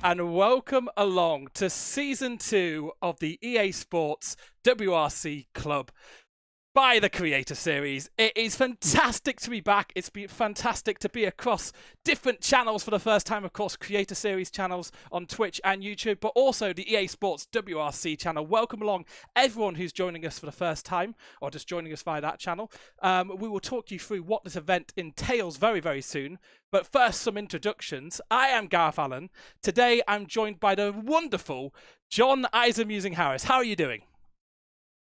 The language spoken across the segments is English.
and welcome along to Season 2 of the EA Sports WRC Club by the Creator Series. It is fantastic to be back. It's been fantastic to be across different channels for the first time, of course, Creator Series channels on Twitch and YouTube, but also the EA Sports WRC channel. Welcome along everyone who's joining us for the first time or just joining us via that channel. We will talk you through what this event entails very, very soon. But first, some introductions. I am Gareth Allen. Today, I'm joined by the wonderful John Isamusing Harris. How are you doing?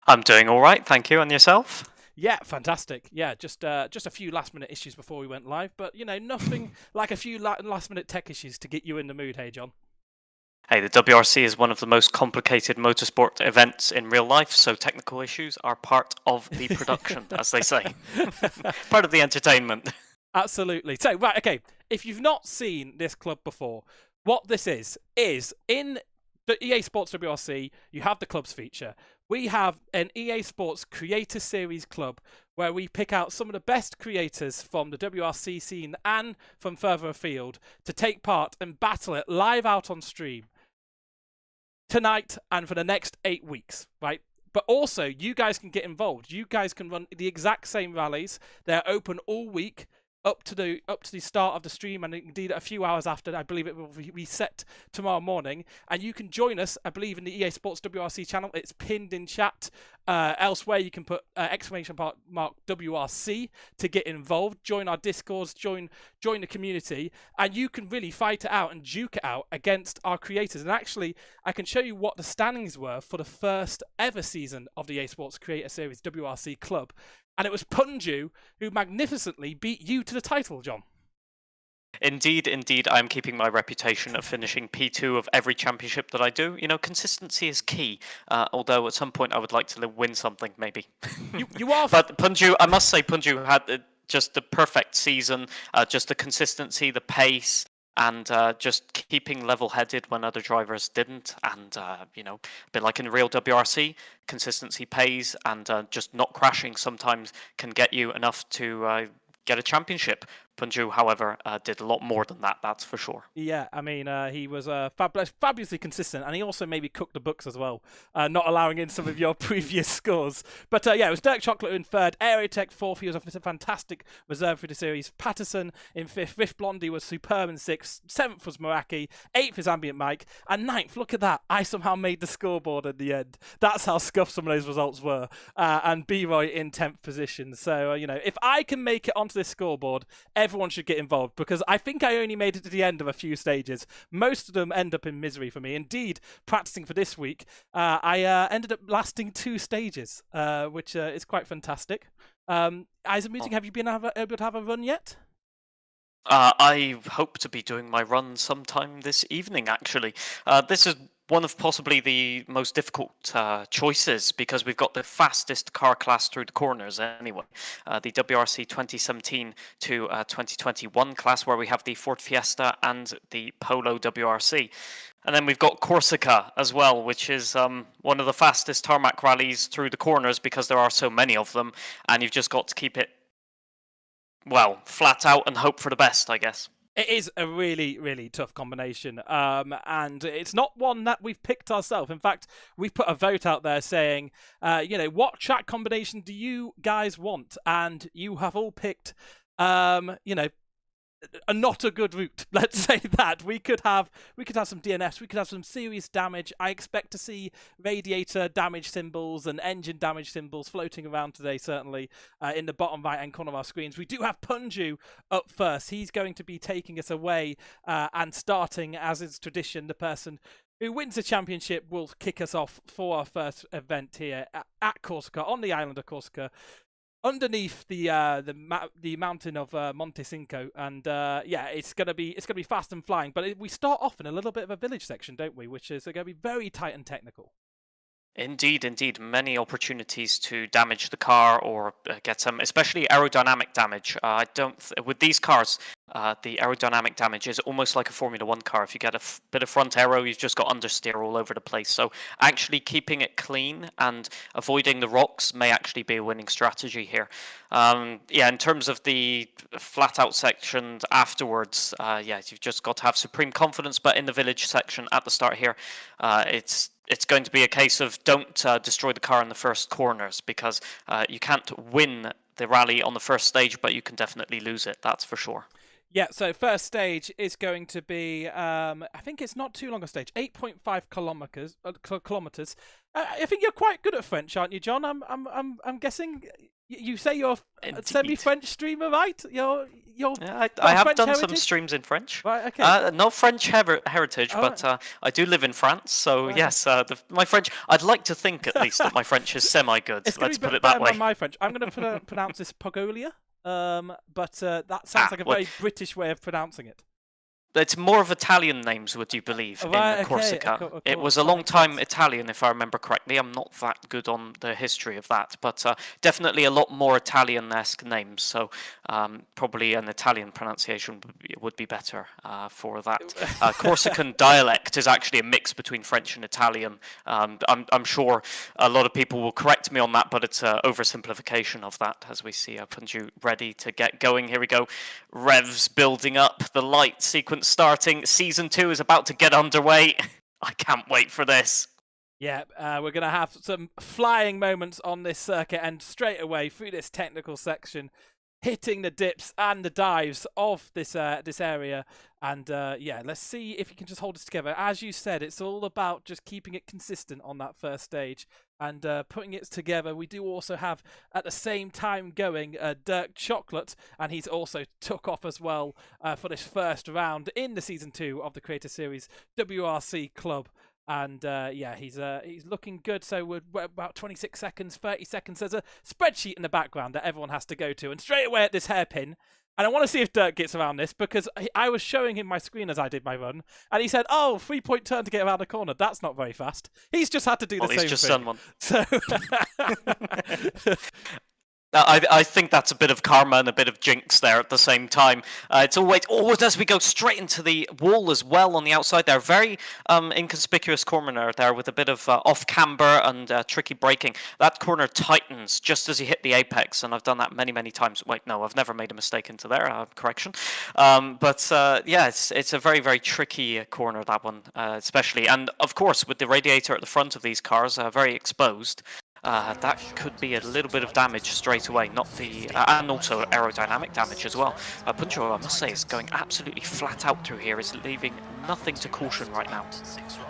I'm doing all right, thank you. And yourself? Yeah, fantastic. Yeah, just a few last-minute issues before we went live, but you know, nothing like a few last-minute tech issues to get you in the mood. Hey, John. Hey, the WRC is one of the most complicated motorsport events in real life, so technical issues are part of the production, as they say. Part of the entertainment. Absolutely. So, right, okay. If you've not seen this club before, what this is in the EA Sports WRC, you have the clubs feature. We have an EA Sports Creator Series club where we pick out some of the best creators from the WRC scene and from further afield to take part and battle it live out on stream tonight and for the next 8 weeks, right? But also, you guys can get involved. You guys can run the exact same rallies. They're open all week up to the start of the stream, and indeed a few hours after. I believe it will reset tomorrow morning, and you can join us, I believe, in the EA Sports WRC channel. It's pinned in chat. Elsewhere you can put exclamation mark WRC to get involved, join our discords, join the community, and you can really fight it out and duke it out against our creators. And actually, I can show you what the standings were for the first ever season of the EA Sports Creator Series WRC Club. And it was Punju who magnificently beat you to the title, John. Indeed, I'm keeping my reputation of finishing P2 of every championship that I do. You know, consistency is key, although at some point I would like to win something, maybe. You are... But Punju, I must say, Punju had just the perfect season, just the consistency, the pace, and just keeping level-headed when other drivers didn't. And, you know, a bit like in real WRC, consistency pays, and just not crashing sometimes can get you enough to get a championship. Punju, however, did a lot more than that, that's for sure. Yeah, I mean, he was fabulously consistent, and he also maybe cooked the books as well, not allowing in some of your previous scores. But yeah, it was Dirk Chocolate in third, Aerotech fourth. He was a fantastic reserve for the series. Patterson in fifth, Riff Blondie was superb in sixth, seventh was Meraki, eighth is Ambient Mike, and ninth, look at that, I somehow made the scoreboard at the end. That's how scuffed some of those results were. And B-Roy in 10th position. So, you know, if I can make it onto this scoreboard, everyone should get involved, because I think I only made it to the end of a few stages. Most of them end up in misery for me. Indeed, practicing for this week, I ended up lasting 2 stages, which is quite fantastic. Isamusing, have you been able to have a run yet? I hope to be doing my run sometime this evening, actually. This is one of possibly the most difficult choices, because we've got the fastest car class through the corners anyway. The WRC 2017 to 2021 class, where we have the Ford Fiesta and the Polo WRC. And then we've got Corsica as well, which is one of the fastest tarmac rallies through the corners, because there are so many of them, and you've just got to keep it, well, flat out and hope for the best, I guess. It is a really, really tough combination, and it's not one that we've picked ourselves. In fact, we put a vote out there saying, you know, what track combination do you guys want? And you have all picked, you know, not a good route. Let's say that we could have some DNFs, we could have some serious damage. I expect to see radiator damage symbols and engine damage symbols floating around today, certainly in the bottom right hand corner of our screens. We do have Punju up first. He's going to be taking us away and starting, as is tradition, the person who wins the championship will kick us off for our first event here at Corsica, on the island of Corsica, underneath the mountain of Monte Cinco. And yeah, it's gonna be fast and flying. But we start off in a little bit of a village section, don't we? Which is going to be very tight and technical. Indeed, indeed. Many opportunities to damage the car or get some, especially aerodynamic damage. I don't, with these cars, the aerodynamic damage is almost like a Formula One car. If you get a bit of front aero, you've just got understeer all over the place. So actually keeping it clean and avoiding the rocks may actually be a winning strategy here. Yeah, in terms of the flat out section afterwards, yeah, you've just got to have supreme confidence. But in the village section at the start here, it's going to be a case of don't destroy the car in the first corners, because you can't win the rally on the first stage, but you can definitely lose it, that's for sure. Yeah, so first stage is going to be, I think it's not too long a stage, 8.5 kilometers. I think you're quite good at French, aren't you, John? I'm guessing. You say you're a semi-French streamer, right? You're yeah, I have done some streams in French. Right, okay. Not French heritage, but I do live in France, so right. Yes, my French. I'd like to think at least that my French is semi-good. Let's put it that way. My French. I'm going to pronounce this Pogolia, but that sounds like a very British way of pronouncing it. It's more of Italian names, would you believe, in Corsica. It was a long time Italian, if I remember correctly. I'm not that good on the history of that, but definitely a lot more Italian-esque names. So probably an Italian pronunciation would be better for that. Corsican dialect is actually a mix between French and Italian. I'm sure a lot of people will correct me on that, but it's an oversimplification of that, as we see Punju ready to get going. Here we go. Revs building up, the light sequence starting. Season 2 is about to get underway. I can't wait for this. Yeah, we're going to have some flying moments on this circuit, and straight away through this technical section, hitting the dips and the dives of this area. And yeah, let's see if you can just hold us together. As you said, it's all about just keeping it consistent on that first stage and putting it together. We do also have, at the same time going, Dirk Chocolate, and he's also took off as well for this first round in the Season 2 of the Creator Series WRC Club. And yeah, he's looking good. So we're about 26 seconds, 30 seconds. There's a spreadsheet in the background that everyone has to go to. And straight away at this hairpin, and I want to see if Dirk gets around this, because I was showing him my screen as I did my run, and he said, "Oh, 3-point turn to get around the corner. That's not very fast." He's just had to do the same thing. He's just done one. So I think that's a bit of karma and a bit of jinx there at the same time. It's always, as we go straight into the wall as well on the outside there. Very inconspicuous corner there with a bit of off camber and tricky braking. That corner tightens just as you hit the apex, and I've done that many, many times. Wait, no, I've never made a mistake into there. Correction. But yeah, it's a very, very tricky corner, that one, especially. And of course, with the radiator at the front of these cars, very exposed. That could be a little bit of damage straight away, not the and also aerodynamic damage as well. Punju, I must say, is going absolutely flat out through here. Is leaving nothing to caution right now.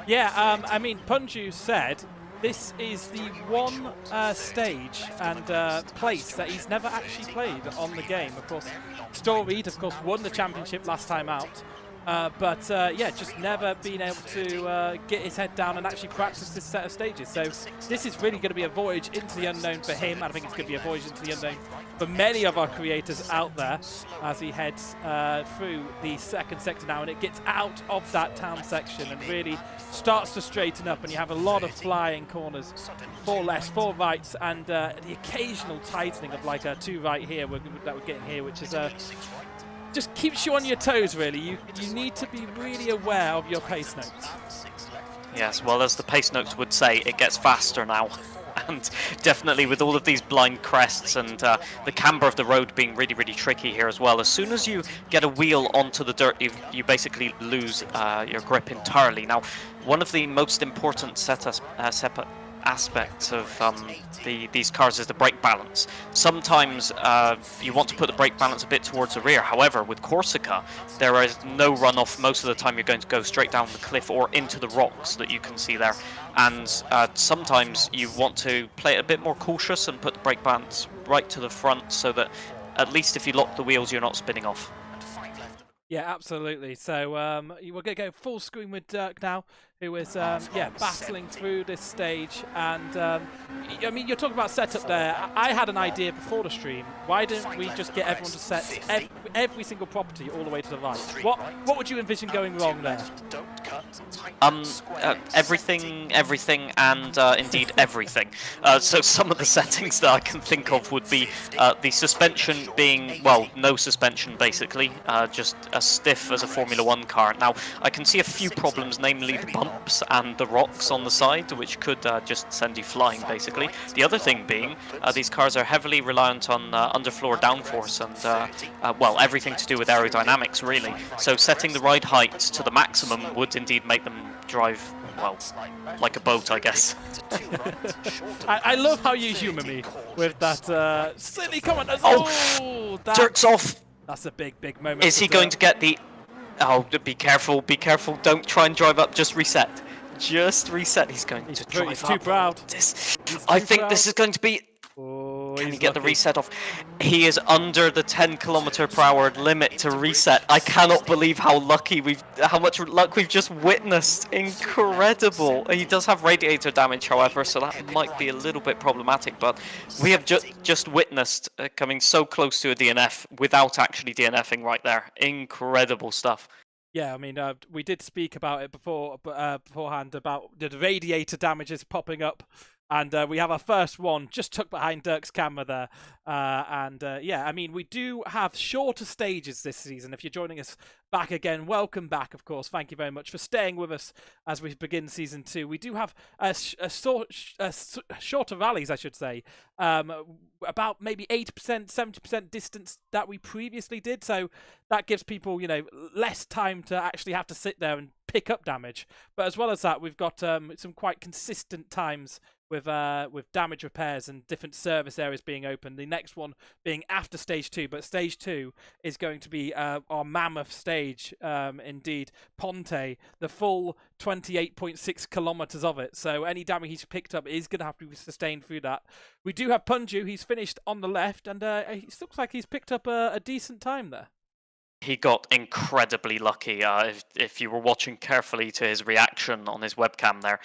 Yeah, I mean, Punju said this is the one stage and place that he's never actually played on the game. Of course, Storereed, of course, won the championship last time out. But yeah, just never been able to get his head down and actually practice this set of stages. So this is really going to be a voyage into the unknown for him. I think it's going to be a voyage into the unknown for many of our creators out there as he heads through the second sector now, and it gets out of that town section and really starts to straighten up, and you have a lot of flying corners, 4 lefts, 4 rights, and the occasional tightening of like a 2 right here that we're getting here, which is just keeps you on your toes, really. You need to be really aware of your pace notes. Yes, well, as the pace notes would say, it gets faster now. And definitely with all of these blind crests and the camber of the road being really, really tricky here as well. As soon as you get a wheel onto the dirt, you basically lose your grip entirely. Now, one of the most important aspects of these cars is the brake balance. Sometimes you want to put the brake balance a bit towards the rear. However, with Corsica, there is no runoff. Most of the time you're going to go straight down the cliff or into the rocks that you can see there. And sometimes you want to play it a bit more cautious and put the brake balance right to the front so that at least if you lock the wheels, you're not spinning off. Yeah, absolutely. So we're going to go full screen with Dirk now, who is yeah, battling through this stage. And I mean, you're talking about setup there. I had an idea before the stream. Why didn't we just get everyone to set every single property all the way to the right? What would you envision going wrong there? Everything, and indeed everything. So some of the settings that I can think of would be the suspension being, well, no suspension basically, just as stiff as a Formula 1 car. Now, I can see a few problems, namely the bumps and the rocks on the side, which could just send you flying basically. The other thing being, these cars are heavily reliant on underfloor downforce and, well, everything to do with aerodynamics really. So setting the ride height to the maximum would indeed make them drive, well, like a boat, I guess. I love how you humour me with that silly comment. Oh, that, Dirk's off. That's a big moment. Is he going to get the... Oh, be careful, be careful. Don't try and drive up, just reset. Just reset. He's going to drive He's up. too proud. I think this is going to be... Oh, Can he get the reset off? He is under the 10km/h limit to reset. I cannot believe how much luck we've just witnessed. Incredible. He does have radiator damage, however, so that might be a little bit problematic. But we have just witnessed coming so close to a DNF without actually DNFing right there. Incredible stuff. Yeah, I mean, we did speak about it beforehand about the radiator damages popping up. And we have our first one just tucked behind Dirk's camera there. Yeah, I mean, we do have shorter stages this season. If you're joining us back again, welcome back, of course. Thank you very much for staying with us as we begin Season 2. We do have shorter rallies, I should say, about maybe 80%, 70% distance that we previously did. So that gives people, less time to actually have to sit there and pick up damage. But as well as that, we've got some quite consistent times with damage repairs and different service areas being open. The next one being after Stage 2, but Stage 2 is going to be our mammoth stage, indeed. Ponte, the full 28.6 kilometers of it. So any damage he's picked up is going to have to be sustained through that. We do have Punju. He's finished on the left, and it looks like he's picked up a decent time there. He got incredibly lucky. If you were watching carefully to his reaction on his webcam there,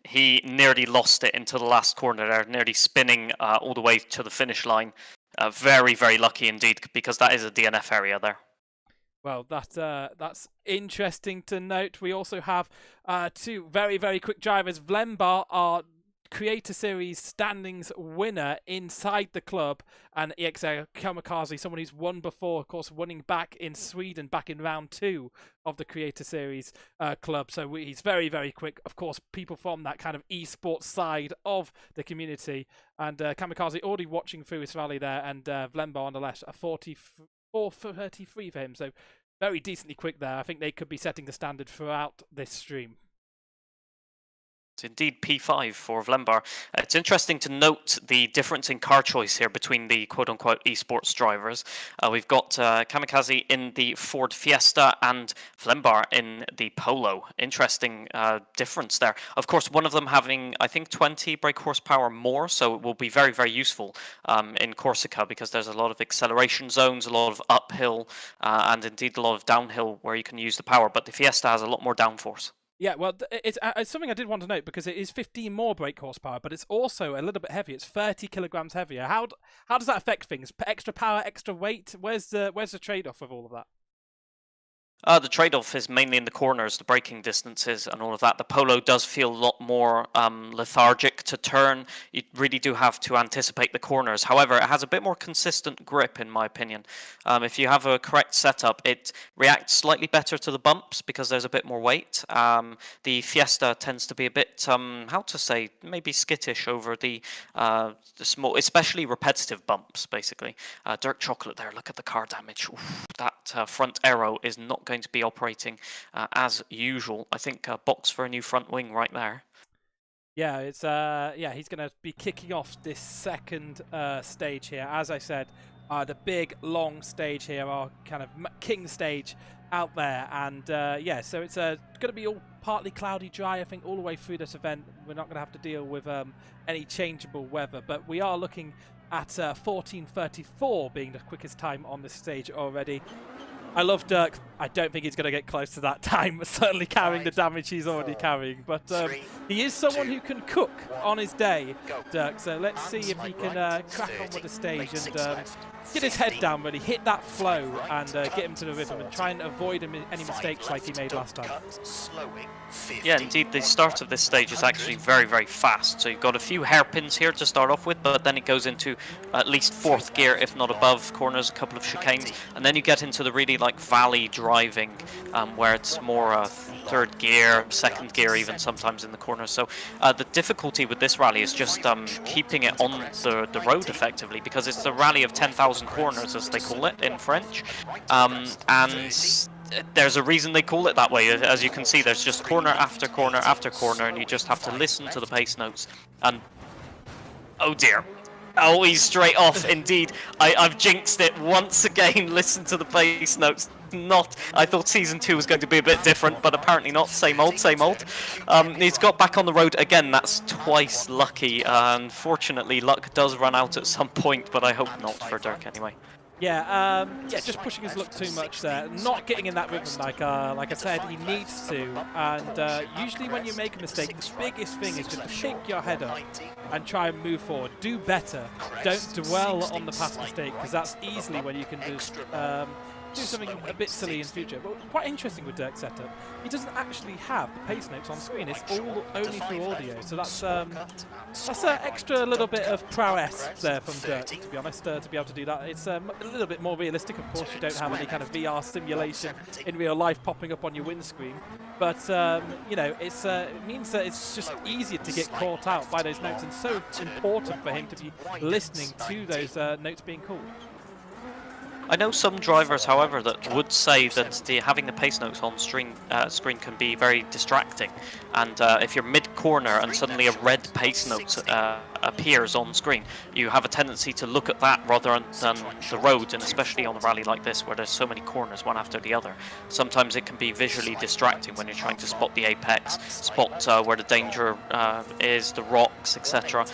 he nearly lost it into the last corner there, nearly spinning all the way to the finish line. Very, very lucky indeed, because that is a DNF area there. Well, that's interesting to note. We also have two very, very quick drivers. Vlembar, our Creator Series standings winner inside the club, and EXA Kamakazi, someone who's won before, of course, winning back in Sweden back in round 2 of the Creator Series club. So he's very, very quick. Of course, people from that kind of esports side of the community, and Kamakazi already watching through his rally there, and Vlembar on the left, a 44.33 for him. So very decently quick there. I think they could be setting the standard throughout this stream. It's indeed P5 for Vlembar. It's interesting to note the difference in car choice here between the quote-unquote esports drivers. We've got Kamakazi in the Ford Fiesta and Vlembar in the Polo. Interesting difference there. Of course, one of them having, I think, 20 brake horsepower more, so it will be very, very useful in Corsica, because there's a lot of acceleration zones, a lot of uphill, and indeed a lot of downhill where you can use the power, but the Fiesta has a lot more downforce. Yeah, well, it's something I did want to note, because it is 15 more brake horsepower, but it's also a little bit heavier. It's 30 kilograms heavier. How does that affect things? Extra power, extra weight? Where's the trade-off of all of that? The trade-off is mainly in the corners, the braking distances and all of that. The Polo does feel a lot more lethargic to turn. You really do have to anticipate the corners. However, it has a bit more consistent grip, in my opinion. If you have a correct setup, it reacts slightly better to the bumps because there's a bit more weight. The Fiesta tends to be a bit, maybe skittish over the small, especially repetitive bumps, basically. Dirk Chocolate there, look at the car damage. Oof, that front aero is not going to be operating as usual. I think box for a new front wing right there. Yeah, it's he's going to be kicking off this second stage here. As I said, the big long stage here, our kind of king stage out there, and so it's going to be all partly cloudy, dry. I think all the way through this event, we're not going to have to deal with any changeable weather, but we are looking at 14:34 being the quickest time on this stage already. I love Dirk. I don't think he's going to get close to that time, certainly carrying the damage he's already carrying. But he is someone who can cook on his day, Dirk, so let's see if he can crack on with the stage and get his head down, really hit that flow and get him to the rhythm and try and avoid any mistakes like he made last time. Yeah, indeed, the start of this stage is actually very, very fast. So you've got a few hairpins here to start off with, but then it goes into at least 4th gear, if not above corners, a couple of chicanes, and then you get into the really like valley driving, where it's more 3rd gear, 2nd gear even sometimes in the corners. So the difficulty with this rally is just keeping it on the road effectively, because it's the rally of 10,000 corners, as they call it in French, and there's a reason they call it that way. As you can see, there's just corner after corner after corner, and you just have to listen to the pace notes. And oh dear. Oh, he's straight off, indeed. I've jinxed it once again. Listen to the pace notes. I thought Season 2 was going to be a bit different, but apparently not. Same old, same old. He's got back on the road again. That's twice lucky. Unfortunately, luck does run out at some point, but I hope not for Dirk anyway. Yeah, just pushing his luck too much there. Not getting in that rhythm like I said, he needs to. And usually when you make a mistake, the biggest thing is just to pick your head up and try and move forward. Do better. Don't dwell on the past mistake, because that's easily when you can just do something a bit silly in future. But quite interesting with Dirk's setup, he doesn't actually have the pace notes on screen. It's all only through audio. So that's an extra little bit of prowess there from Dirk, to be honest, to be able to do that. It's a little bit more realistic. Of course, you don't have any kind of VR simulation in real life popping up on your windscreen. But, you know, it means that it's just easier to get caught out by those notes, and so important for him to be listening to those notes being called. I know some drivers, however, that would say that having the pace notes on screen can be very distracting. And if you're mid-corner and suddenly a red pace note appears on screen, you have a tendency to look at that rather than the road, and especially on a rally like this where there's so many corners one after the other. Sometimes it can be visually distracting when you're trying to spot the apex, spot where the danger is, the rocks, etc.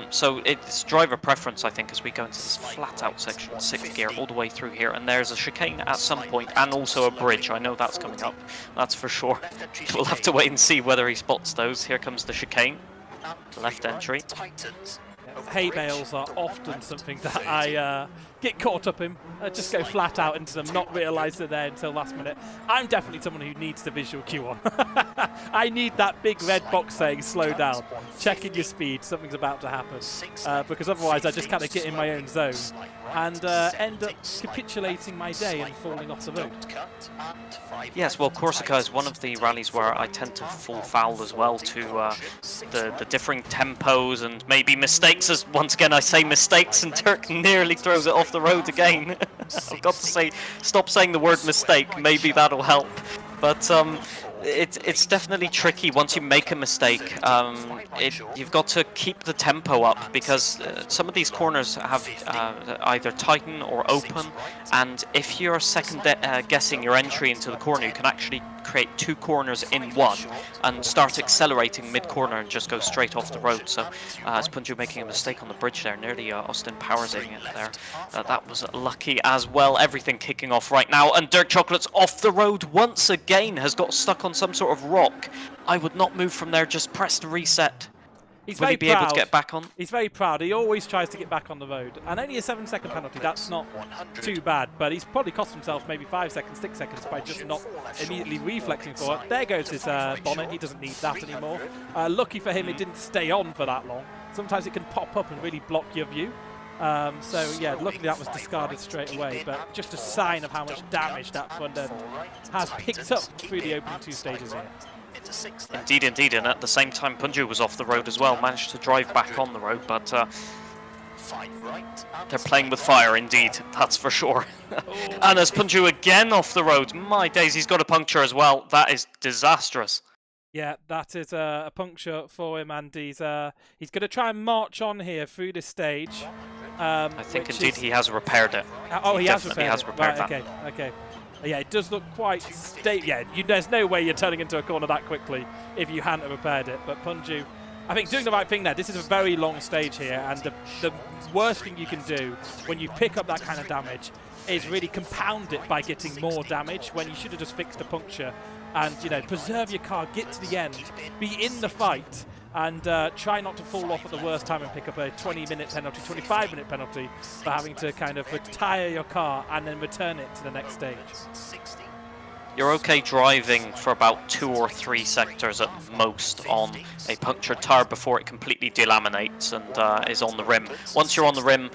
So it's driver preference, I think, as we go into this flat-out section, 6th gear, all the way through here, and there's a chicane at some point, and also a bridge. I know that's coming up, that's for sure. We'll have to wait and see whether he spots those. Here comes the chicane, left entry. Hay bales are often something that I get caught up in. I just go flat out into them, not realise they're there until last minute. I'm definitely someone who needs the visual cue on. I need that big red box saying slow down, checking your speed, something's about to happen. Because otherwise I just kind of get in my own zone and end up capitulating my day and falling off the road. Yes, well, Corsica is one of the rallies where I tend to fall foul as well to the differing tempos and maybe mistakes. As once again I say mistakes, and Dirk nearly throws it off the road again. I've got to say, stop saying the word mistake, maybe that'll help. But it's definitely tricky once you make a mistake. You've got to keep the tempo up, because some of these corners have either tighten or open, and if you're second guessing your entry into the corner, you can actually create 2 corners in one and start accelerating mid-corner and just go straight off the road. So as Punju making a mistake on the bridge there, nearly Austin Powersing it there. That was lucky as well. Everything kicking off right now, and Dirk Chocolate's off the road once again, has got stuck on some sort of rock. I would not move from there, just press the reset. Will he be able to get back on? He's very proud. He always tries to get back on the road. And only a 7-second penalty, that's not too bad. But he's probably cost himself maybe 5 seconds, 6 seconds by just not immediately reflexing for it. There goes his bonnet. He doesn't need that anymore. Lucky for him, it didn't stay on for that long. Sometimes it can pop up and really block your view. So yeah, luckily that was discarded straight away, but just a sign of how much damage that front end has picked up through the opening 2 stages here. Indeed, indeed, and at the same time Punju was off the road as well, managed to drive back on the road, but they're playing with fire indeed, that's for sure. And as Punju again off the road, my days, he's got a puncture as well. That is disastrous. Yeah, that is a puncture for him, and he's going to try and march on here through this stage. I think indeed he has repaired it. Oh, he has repaired that. Okay, okay. Yeah, it does look quite there's no way you're turning into a corner that quickly if you hadn't repaired it. But Punju I think doing the right thing there. This is a very long stage here, and the worst thing you can do when you pick up that kind of damage is really compound it by getting more damage when you should have just fixed a puncture and, you know, preserve your car, get to the end, be in the fight, and try not to fall off at the worst time and pick up a 20-minute penalty, 25-minute penalty for having to kind of retire your car and then return it to the next stage. You're okay driving for about 2 or 3 sectors at most on a punctured tire before it completely delaminates and is on the rim. Once you're on the rim,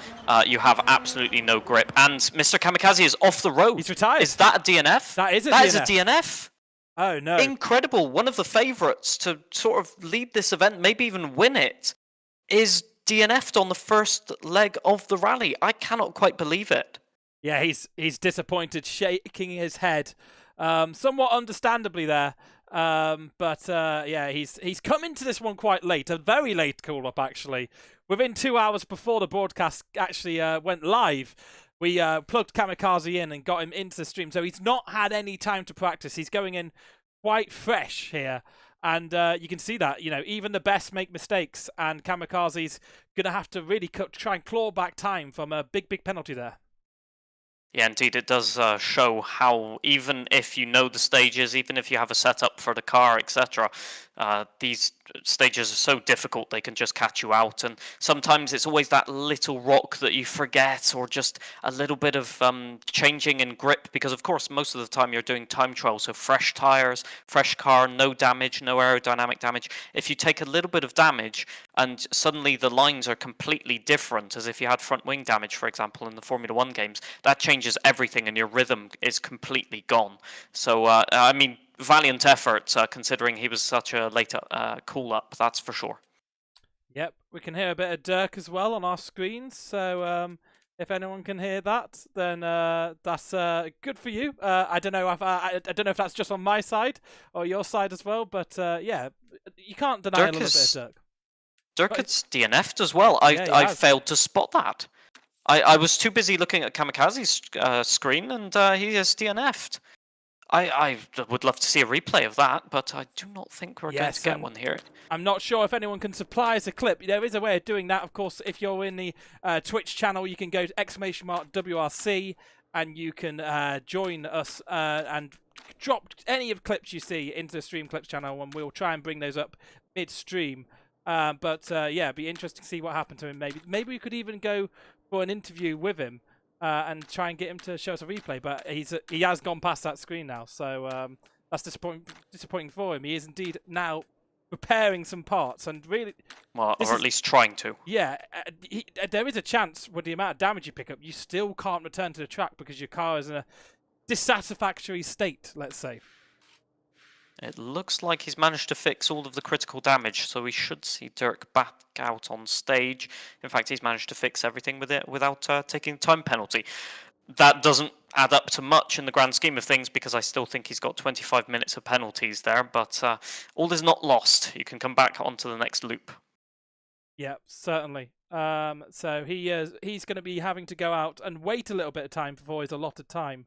you have absolutely no grip. And Mr. Kamakazi is off the road. He's retired. Is that a DNF? That is a DNF. That is a DNF. Oh, no. Incredible. One of the favourites to sort of lead this event, maybe even win it, is DNF'd on the first leg of the rally. I cannot quite believe it. Yeah, he's disappointed, shaking his head. Somewhat understandably there, but yeah, he's come into this one quite late, a very late call-up actually. Within 2 hours before the broadcast actually went live, we plugged Kamakazi in and got him into the stream, so he's not had any time to practice. He's going in quite fresh here, and you can see that, you know, even the best make mistakes, and Kamakazi's going to have to really try and claw back time from a big penalty there. Yeah, indeed, it does show how, even if you know the stages, even if you have a setup for the car, etc., these stages are so difficult, they can just catch you out. And sometimes it's always that little rock that you forget, or just a little bit of changing in grip, because, of course, most of the time you're doing time trial, so fresh tyres, fresh car, no damage, no aerodynamic damage. If you take a little bit of damage, and suddenly the lines are completely different, as if you had front wing damage, for example, in the Formula 1 games, that changes everything and your rhythm is completely gone. So, I mean, valiant effort, considering he was such a late call-up, that's for sure. Yep, we can hear a bit of Dirk as well on our screens, so if anyone can hear that, then that's good for you. I don't know if I don't know if that's just on my side or your side as well, but yeah, you can't deny a little bit of Dirk. Dirk gets DNF'd as well. I failed to spot that. I was too busy looking at Kamakazi's screen, and he is DNF'd. I would love to see a replay of that, but I do not think we're going to get one here. I'm not sure if anyone can supply us a clip. There is a way of doing that. Of course, if you're in the Twitch channel, you can go to !WRC and you can join us and drop any of the clips you see into the Stream Clips channel, and we'll try and bring those up mid-stream. But yeah, it'd be interesting to see what happened to him. Maybe we could even go for an interview with him and try and get him to show us a replay. But he has gone past that screen now, so that's disappointing for him. He is indeed now preparing some parts and really, well, or at least trying to. Yeah, there is a chance with the amount of damage you pick up, you still can't return to the track because your car is in a dissatisfactory state, let's say. It looks like he's managed to fix all of the critical damage, so we should see Dirk back out on stage. In fact, he's managed to fix everything with it without taking a time penalty. That doesn't add up to much in the grand scheme of things, because I still think he's got 25 minutes of penalties there, but all is not lost. You can come back onto the next loop. Yeah, certainly. So he's going to be having to go out and wait a little bit of time before his allotted time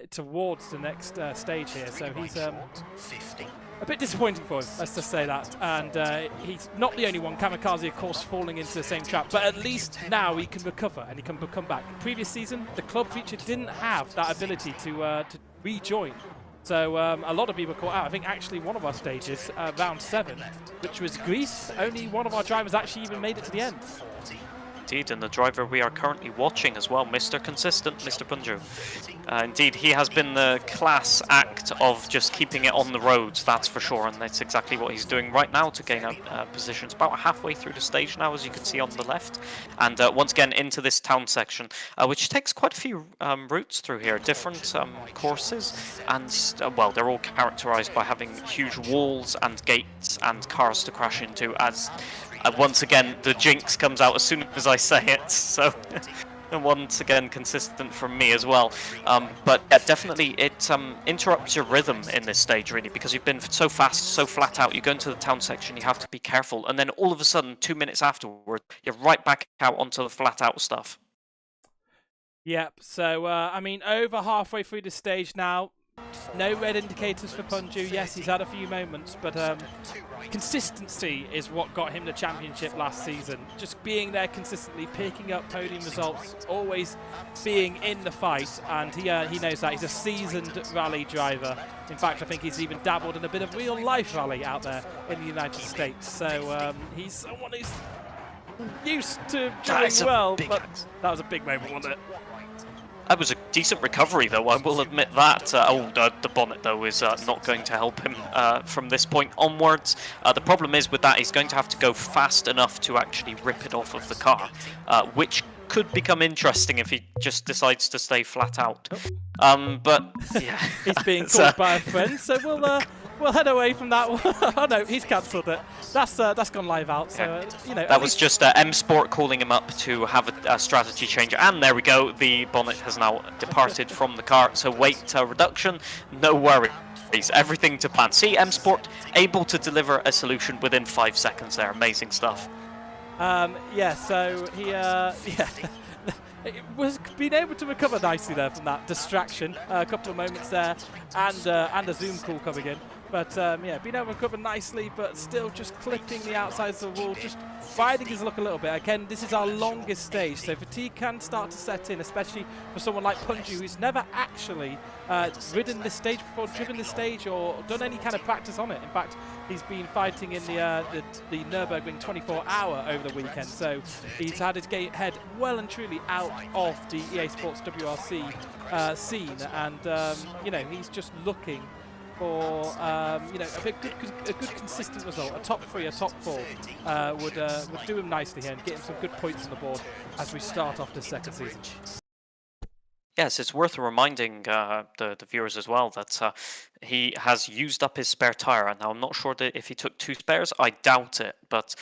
towards the next stage here, so he's a bit disappointing for him, let's just say that. And he's not the only one. Kamakazi, of course, falling into the same trap, but at least now he can recover and he can come back. Previous season, the club feature didn't have that ability to rejoin, so a lot of people caught out. I think actually one of our stages, round 7, which was Greece, only one of our drivers actually even made it to the end. Indeed, and the driver we are currently watching as well, Mr. Consistent, Mr. Punju. Indeed, he has been the class act of just keeping it on the roads, that's for sure, and that's exactly what he's doing right now to gain up positions. About halfway through the stage now, as you can see on the left, and once again into this town section, which takes quite a few routes through here, different courses, and well, they're all characterized by having huge walls and gates and cars to crash into, as once again, the jinx comes out as soon as I say it, so and once again, consistent from me as well. But yeah, definitely, it interrupts your rhythm in this stage, really, because you've been so fast, so flat out. You go into the town section, you have to be careful, and then all of a sudden, 2 minutes afterward, you're right back out onto the flat out stuff. Yep, so, I mean, over halfway through the stage now, No red indicators for Punju. Yes, he's had a few moments, but consistency is what got him the championship last season. Just being there consistently, picking up podium results, always being in the fight, and he knows that. He's a seasoned rally driver. In fact, I think he's even dabbled in a bit of real-life rally out there in the United States. So he's someone who's used to doing well, but that was a big moment, wasn't it? That was a decent recovery, though, I will admit that. The bonnet, though, is not going to help him from this point onwards. The problem is with that, he's going to have to go fast enough to actually rip it off of the car, which could become interesting if he just decides to stay flat out. But, yeah. He's being called by a friend, so we'll head away from that one. Oh no, he's cancelled it. That's gone live out. So you know. That was just M Sport calling him up to have a strategy change, and there we go. The bonnet has now departed from the car. So weight reduction, no worries. Everything to plan. See, M Sport able to deliver a solution within 5 seconds. There, amazing stuff. Yeah. So he was being able to recover nicely there from that distraction. A couple of moments there, and a Zoom call coming in. But yeah, being able to recover nicely, but still just clipping the outsides of the wall, just riding his luck a little bit. Again, this is our longest stage, so fatigue can start to set in, especially for someone like Punju, who's never actually ridden this stage before, driven this stage, or done any kind of practice on it. In fact, he's been fighting in the Nürburgring 24-hour over the weekend, so he's had his head well and truly out of the EA Sports WRC scene, and you know, he's just looking for you know, a good consistent result. A top 3, a top 4 would do him nicely here and get him some good points on the board as we start off this second season. Yes, it's worth reminding the viewers as well that he has used up his spare tyre. Now, I'm not sure that if he took 2 spares, I doubt it, but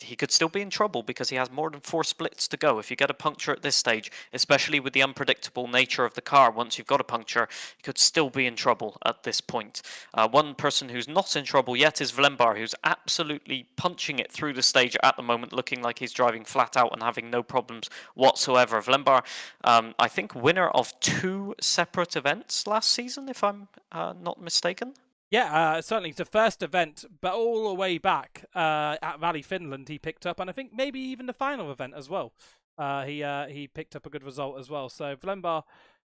he could still be in trouble because he has more than 4 splits to go. If you get a puncture at this stage, especially with the unpredictable nature of the car, once you've got a puncture, you could still be in trouble at this point. One person who's not in trouble yet is Vlembar, who's absolutely punching it through the stage at the moment, looking like he's driving flat out and having no problems whatsoever. Vlembar, I think, winner of 2 separate events last season, if I'm not mistaken. Yeah, certainly the first event, but all the way back at Rally Finland he picked up, and I think maybe even the final event as well. He picked up a good result as well. So Vlembar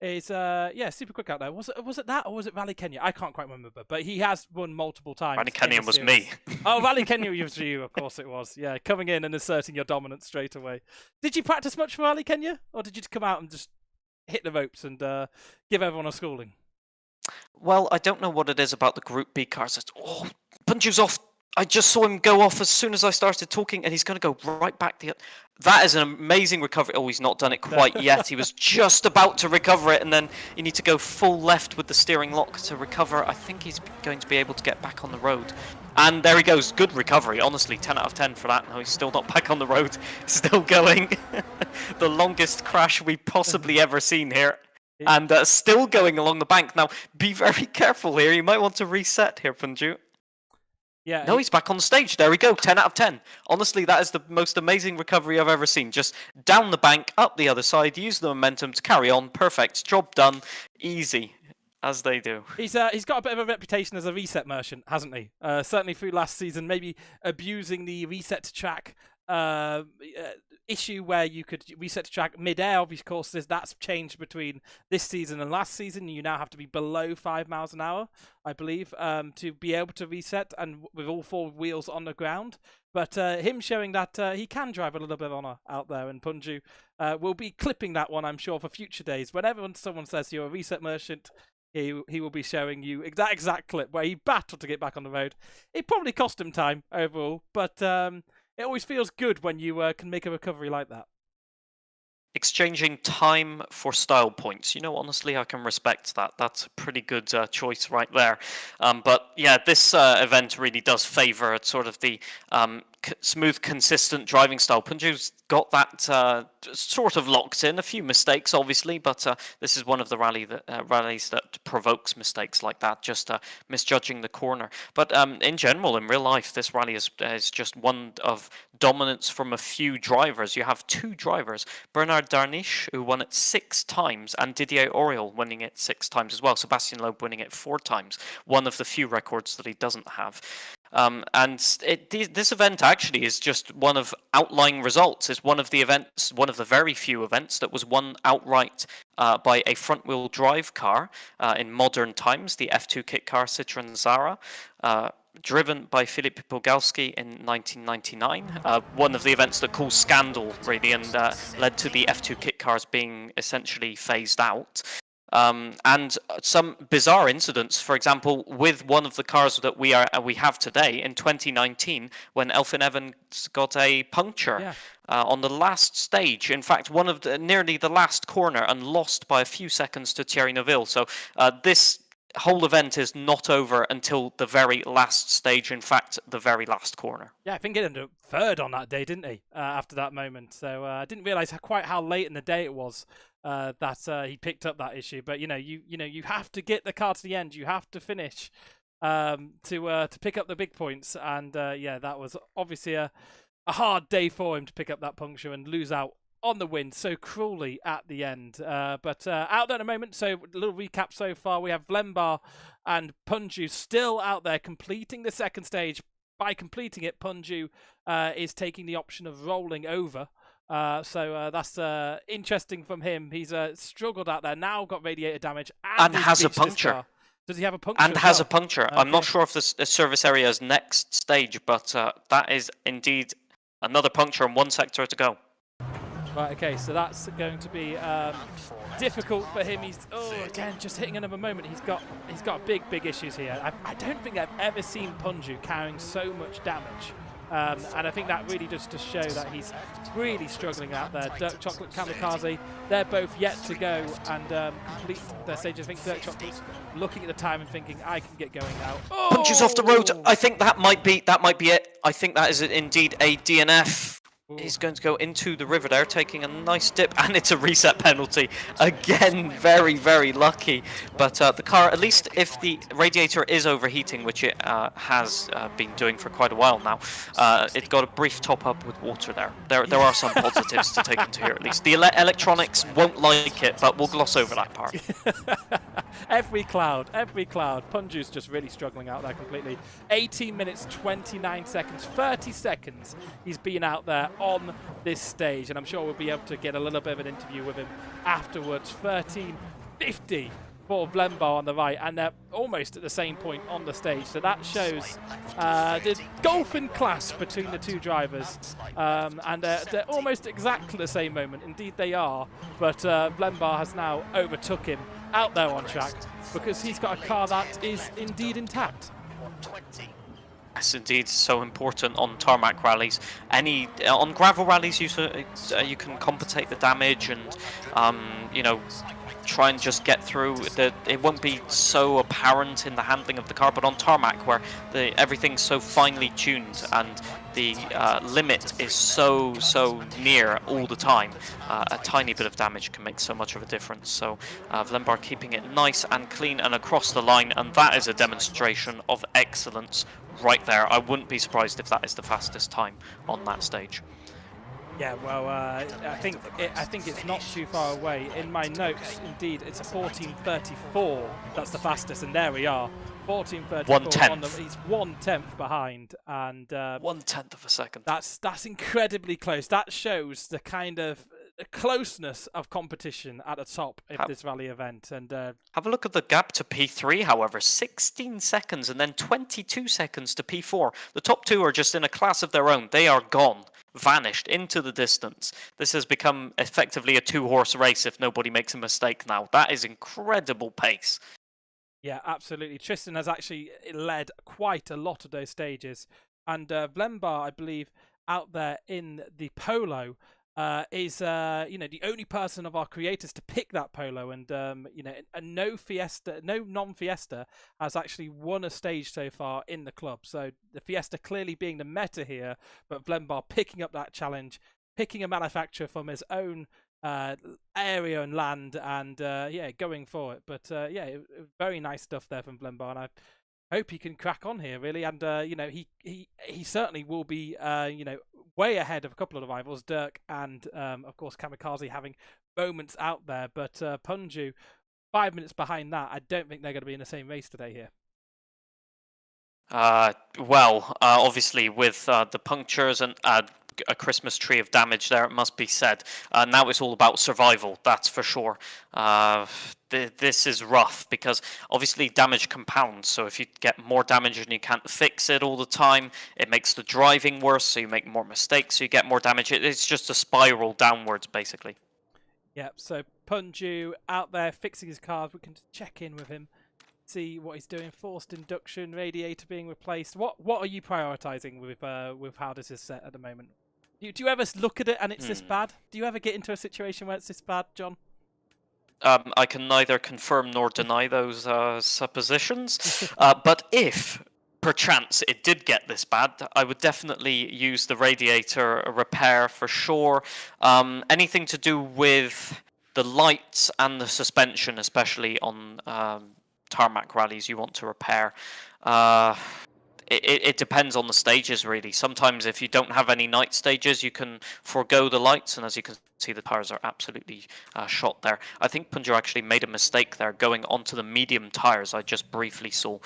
is yeah, super quick out there. Was it that, or was it Rally Kenya? I can't quite remember, but he has won multiple times. Rally Kenya was me. Oh, Rally Kenya was you, of course it was. Yeah, coming in and asserting your dominance straight away. Did you practice much for Rally Kenya, or did you just come out and just hit the ropes and give everyone a schooling? Well, I don't know what it is about the Group B cars. Oh, Punju's off. I just saw him go off as soon as I started talking, and he's going to go right back. That is an amazing recovery. Oh, he's not done it quite yet. He was just about to recover it, and then you need to go full left with the steering lock to recover. I think he's going to be able to get back on the road. And there he goes. Good recovery. Honestly, 10 out of 10 for that. No, he's still not back on the road. Still going. The longest crash we've possibly ever seen here. And still going along the bank. Now, be very careful here. You might want to reset here, Punju. Yeah. No, he's back on the stage. There we go. 10 out of 10. Honestly, that is the most amazing recovery I've ever seen. Just down the bank, up the other side, use the momentum to carry on. Perfect. Job done. Easy. As they do. He's got a bit of a reputation as a reset merchant, hasn't he? Certainly through last season, maybe abusing the reset to track issue where you could reset to track mid-air. Of course, that's changed between this season and last season. You now have to be below 5 miles an hour, I believe, to be able to reset, and with all 4 wheels on the ground. But him showing that he can drive a little bit of honour out there, and Punju will be clipping that one, I'm sure, for future days. Whenever someone says you're a reset merchant, he will be showing you that exact clip where he battled to get back on the road. It probably cost him time overall, but it always feels good when you can make a recovery like that. Exchanging time for style points. You know, honestly, I can respect that. That's a pretty good choice right there. But yeah, this event really does favour sort of the smooth, consistent driving style. Punju's got that sort of locked in. A few mistakes, obviously, but this is one of the rallies that provokes mistakes like that, just misjudging the corner. But in general, in real life, this rally is just one of dominance from a few drivers. You have 2 drivers, Bernard Darniche, who won it 6 times, and Didier Auriol winning it 6 times as well. Sebastian Loeb winning it 4 times, one of the few records that he doesn't have. And this event actually is just one of outlying results. It's one of the events, one of the very few events that was won outright by a front-wheel drive car in modern times, the F2 kit car Citroën Zara. Driven by Filip Pogalski in 1999, one of the events that caused scandal really and led to the F2 kit cars being essentially phased out. And some bizarre incidents, for example, with one of the cars that we have today in 2019, when Elfyn Evans got a puncture on the last stage. In fact, one of nearly the last corner, and lost by a few seconds to Thierry Neuville. So this whole event is not over until the very last stage. In fact, the very last corner. Yeah, I think he ended up third on that day, didn't he? After that moment, so I didn't realise quite how late in the day it was that he picked up that issue. But you have to get the car to the end. You have to finish to pick up the big points. And that was obviously a hard day for him to pick up that puncture and lose out on the win so cruelly at the end. But out there in a moment, so a little recap so far. We have Vlembar and Punju still out there completing the second stage. By completing it, Punju is taking the option of rolling over. So that's interesting from him. He's struggled out there, now got radiator damage. And has a puncture. Does he have a puncture? And has a puncture. Okay. I'm not sure if the service area is next stage, but that is indeed another puncture and 1 sector to go. Right, okay, so that's going to be difficult for him. He's again just hitting another moment. He's got big issues here. I don't think I've ever seen Punju carrying so much damage, and I think that really just to show that he's really struggling out there. Dirk Chocolate, Kamakazi, they're both yet to go and complete their stage. I think Dirk Chocolate's looking at the time and thinking, I can get going now. Punches off the road. I think that might be it. I think that is indeed a DNF. He's going to go into the river there, taking a nice dip, and it's a reset penalty. Again, very lucky. But the car, at least if the radiator is overheating, which it has been doing for quite a while now, it got a brief top up with water there. There are some positives to take into here, at least. The electronics won't like it, but we'll gloss over that part. Every cloud. Punju's just really struggling out there completely. 18 minutes, 29 seconds, 30 seconds he's been out there on this stage, and I'm sure we'll be able to get a little bit of an interview with him afterwards. 13:50 for Vlembar on the right, and they're almost at the same point on the stage. So that shows the golfing class between the two drivers, and they're almost exactly the same moment. Indeed they are, but Vlembar has now overtook him out there on track because he's got a car that is indeed intact. Yes, indeed, so important on tarmac rallies. On gravel rallies, you can compensate the damage and try and just get through. It won't be so apparent in the handling of the car, but on tarmac, where everything's so finely tuned and the limit is so near all the time, a tiny bit of damage can make so much of a difference. So Vlembar keeping it nice and clean and across the line, and that is a demonstration of excellence right there. I wouldn't be surprised if that is the fastest time on that stage. Yeah, well, I think it's not too far away. In my notes, indeed, it's a 14:34. That's the fastest, and there we are. 14:34. 1/10. He's 1/10 behind, and 1/10 of a second. That's incredibly close. That shows the kind of closeness of competition at the top of this rally event. And have a look at the gap to P3, however, 16 seconds and then 22 seconds to P4. The top two are just in a class of their own. They are gone, vanished into the distance. This has become effectively a 2-horse race if nobody makes a mistake now. That is incredible pace. Yeah, absolutely. Tristan has actually led quite a lot of those stages. And Vlembar, I believe, out there in the Polo, is the only person of our creators to pick that Polo, and no non-Fiesta has actually won a stage so far in the club. So the Fiesta clearly being the meta here, but Vlembar picking up that challenge, picking a manufacturer from his own area and land, and going for it. But very nice stuff there from Vlembar, and I hope he can crack on here really, and he certainly will be way ahead of a couple of the rivals, Dirk and, of course, Kamakazi having moments out there. But Punju, 5 minutes behind that. I don't think they're going to be in the same race today here. Obviously with the punctures and a Christmas tree of damage there, it must be said. Now it's all about survival, that's for sure. This is rough because obviously damage compounds. So if you get more damage and you can't fix it all the time, it makes the driving worse. So you make more mistakes, so you get more damage. It's just a spiral downwards, basically. Yep. So Punju out there fixing his cars. We can just check in with him, see what he's doing. Forced induction, radiator being replaced. What are you prioritizing with how this is set at the moment? Do you ever look at it and it's this bad? Do you ever get into a situation where it's this bad, John? I can neither confirm nor deny those suppositions. But if perchance it did get this bad, I would definitely use the radiator repair for sure. Anything to do with the lights and the suspension, especially on tarmac rallies, you want to repair. It depends on the stages, really. Sometimes if you don't have any night stages, you can forego the lights, and as you can see, the tires are absolutely shot there. I think Punju actually made a mistake there going onto the medium tires I just briefly saw,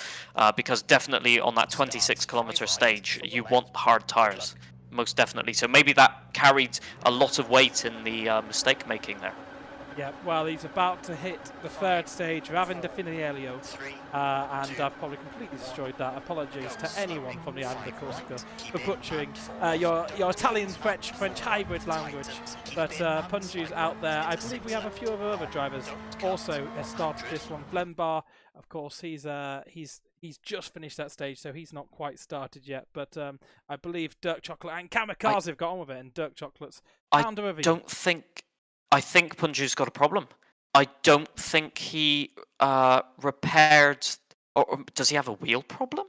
because definitely on that 26-kilometer stage, you want hard tires, most definitely. So maybe that carried a lot of weight in the mistake making there. Yeah, well, he's about to hit the third stage, Mediterraneo, and I've probably completely destroyed that. Apologies to anyone from the island of Corsica for butchering your Italian-French hybrid language. But Punju's out there. I believe we have a few of our other drivers also has started this one. Glenbar, of course, he's just finished that stage, so he's not quite started yet. But I believe Dirk Chocolate and Kamakazi have got on with it, and Dirk Chocolate's pounder over you. I think Punju's got a problem. I don't think he repaired, or does he have a wheel problem?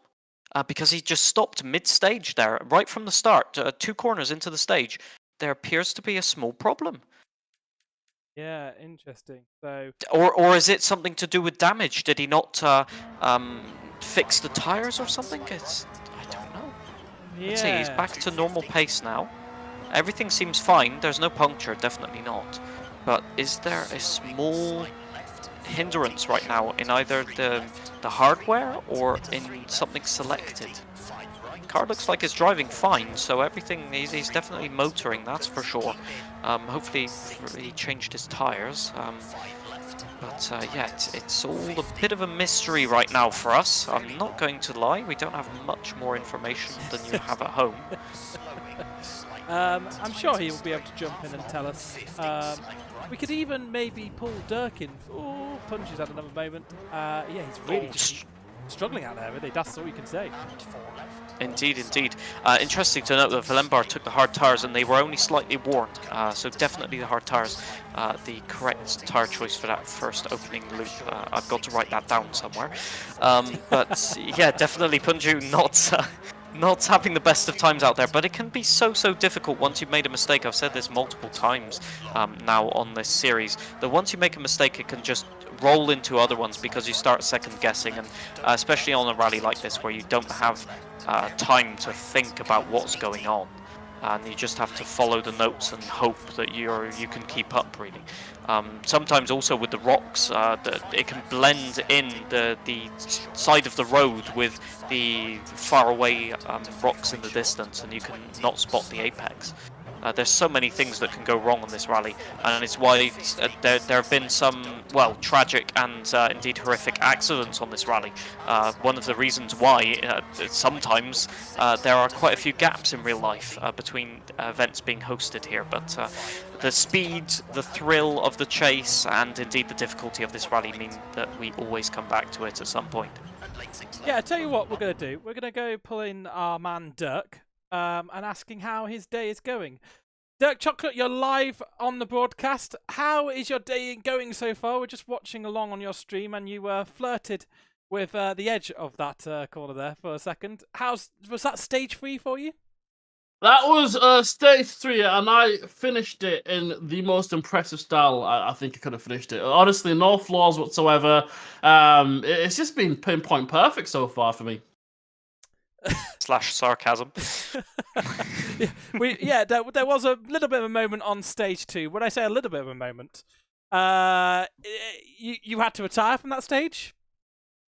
Because he just stopped mid-stage there, right from the start, 2 corners into the stage. There appears to be a small problem. Yeah, interesting. So, or is it something to do with damage? Did he not fix the tires or something? I don't know. yeah. Let's see, he's back to normal pace now. Everything seems fine. There's no puncture, definitely not. But is there a small hindrance right now in either the hardware or in something selected? Car looks like it's driving fine, so everything, he's definitely motoring, that's for sure. Hopefully he changed his tires. Yeah, it's all a bit of a mystery right now for us. I'm not going to lie, we don't have much more information than you have at home. I'm sure he will be able to jump in and tell us. We could even maybe pull Dirk in. Oh, Punju's had another moment. Yeah, he's really just struggling out there, really. That's all you can say. Indeed, indeed. Interesting to note that Valembar took the hard tires and they were only slightly worn. So definitely the hard tires, the correct tire choice for that first opening loop. I've got to write that down somewhere. But yeah, definitely Punju not having the best of times out there, but it can be so difficult once you've made a mistake. I've said this multiple times now on this series, that once you make a mistake it can just roll into other ones because you start second guessing, and especially on a rally like this where you don't have time to think about what's going on, and you just have to follow the notes and hope that you can keep up, really. Sometimes also with the rocks, it can blend in the side of the road with the faraway rocks in the distance, and you can not spot the apex. There's so many things that can go wrong on this rally, and it's why there have been some, well, tragic and indeed horrific accidents on this rally. One of the reasons why sometimes there are quite a few gaps in real life between events being hosted here, but the speed, the thrill of the chase, and indeed the difficulty of this rally mean that we always come back to it at some point. Yeah, I tell you what we're going to do. We're going to go pull in our man Dirk and asking how his day is going. Dirk Chocolate, you're live on the broadcast. How is your day going so far? We're just watching along on your stream, and you flirted with the edge of that corner there for a second. Was that stage 3 for you? That was stage 3, and I finished it in the most impressive style I think I could have finished it. Honestly, no flaws whatsoever. It's just been pinpoint perfect so far for me. Slash sarcasm. There was a little bit of a moment on stage 2. When I say a little bit of a moment, you had to retire from that stage?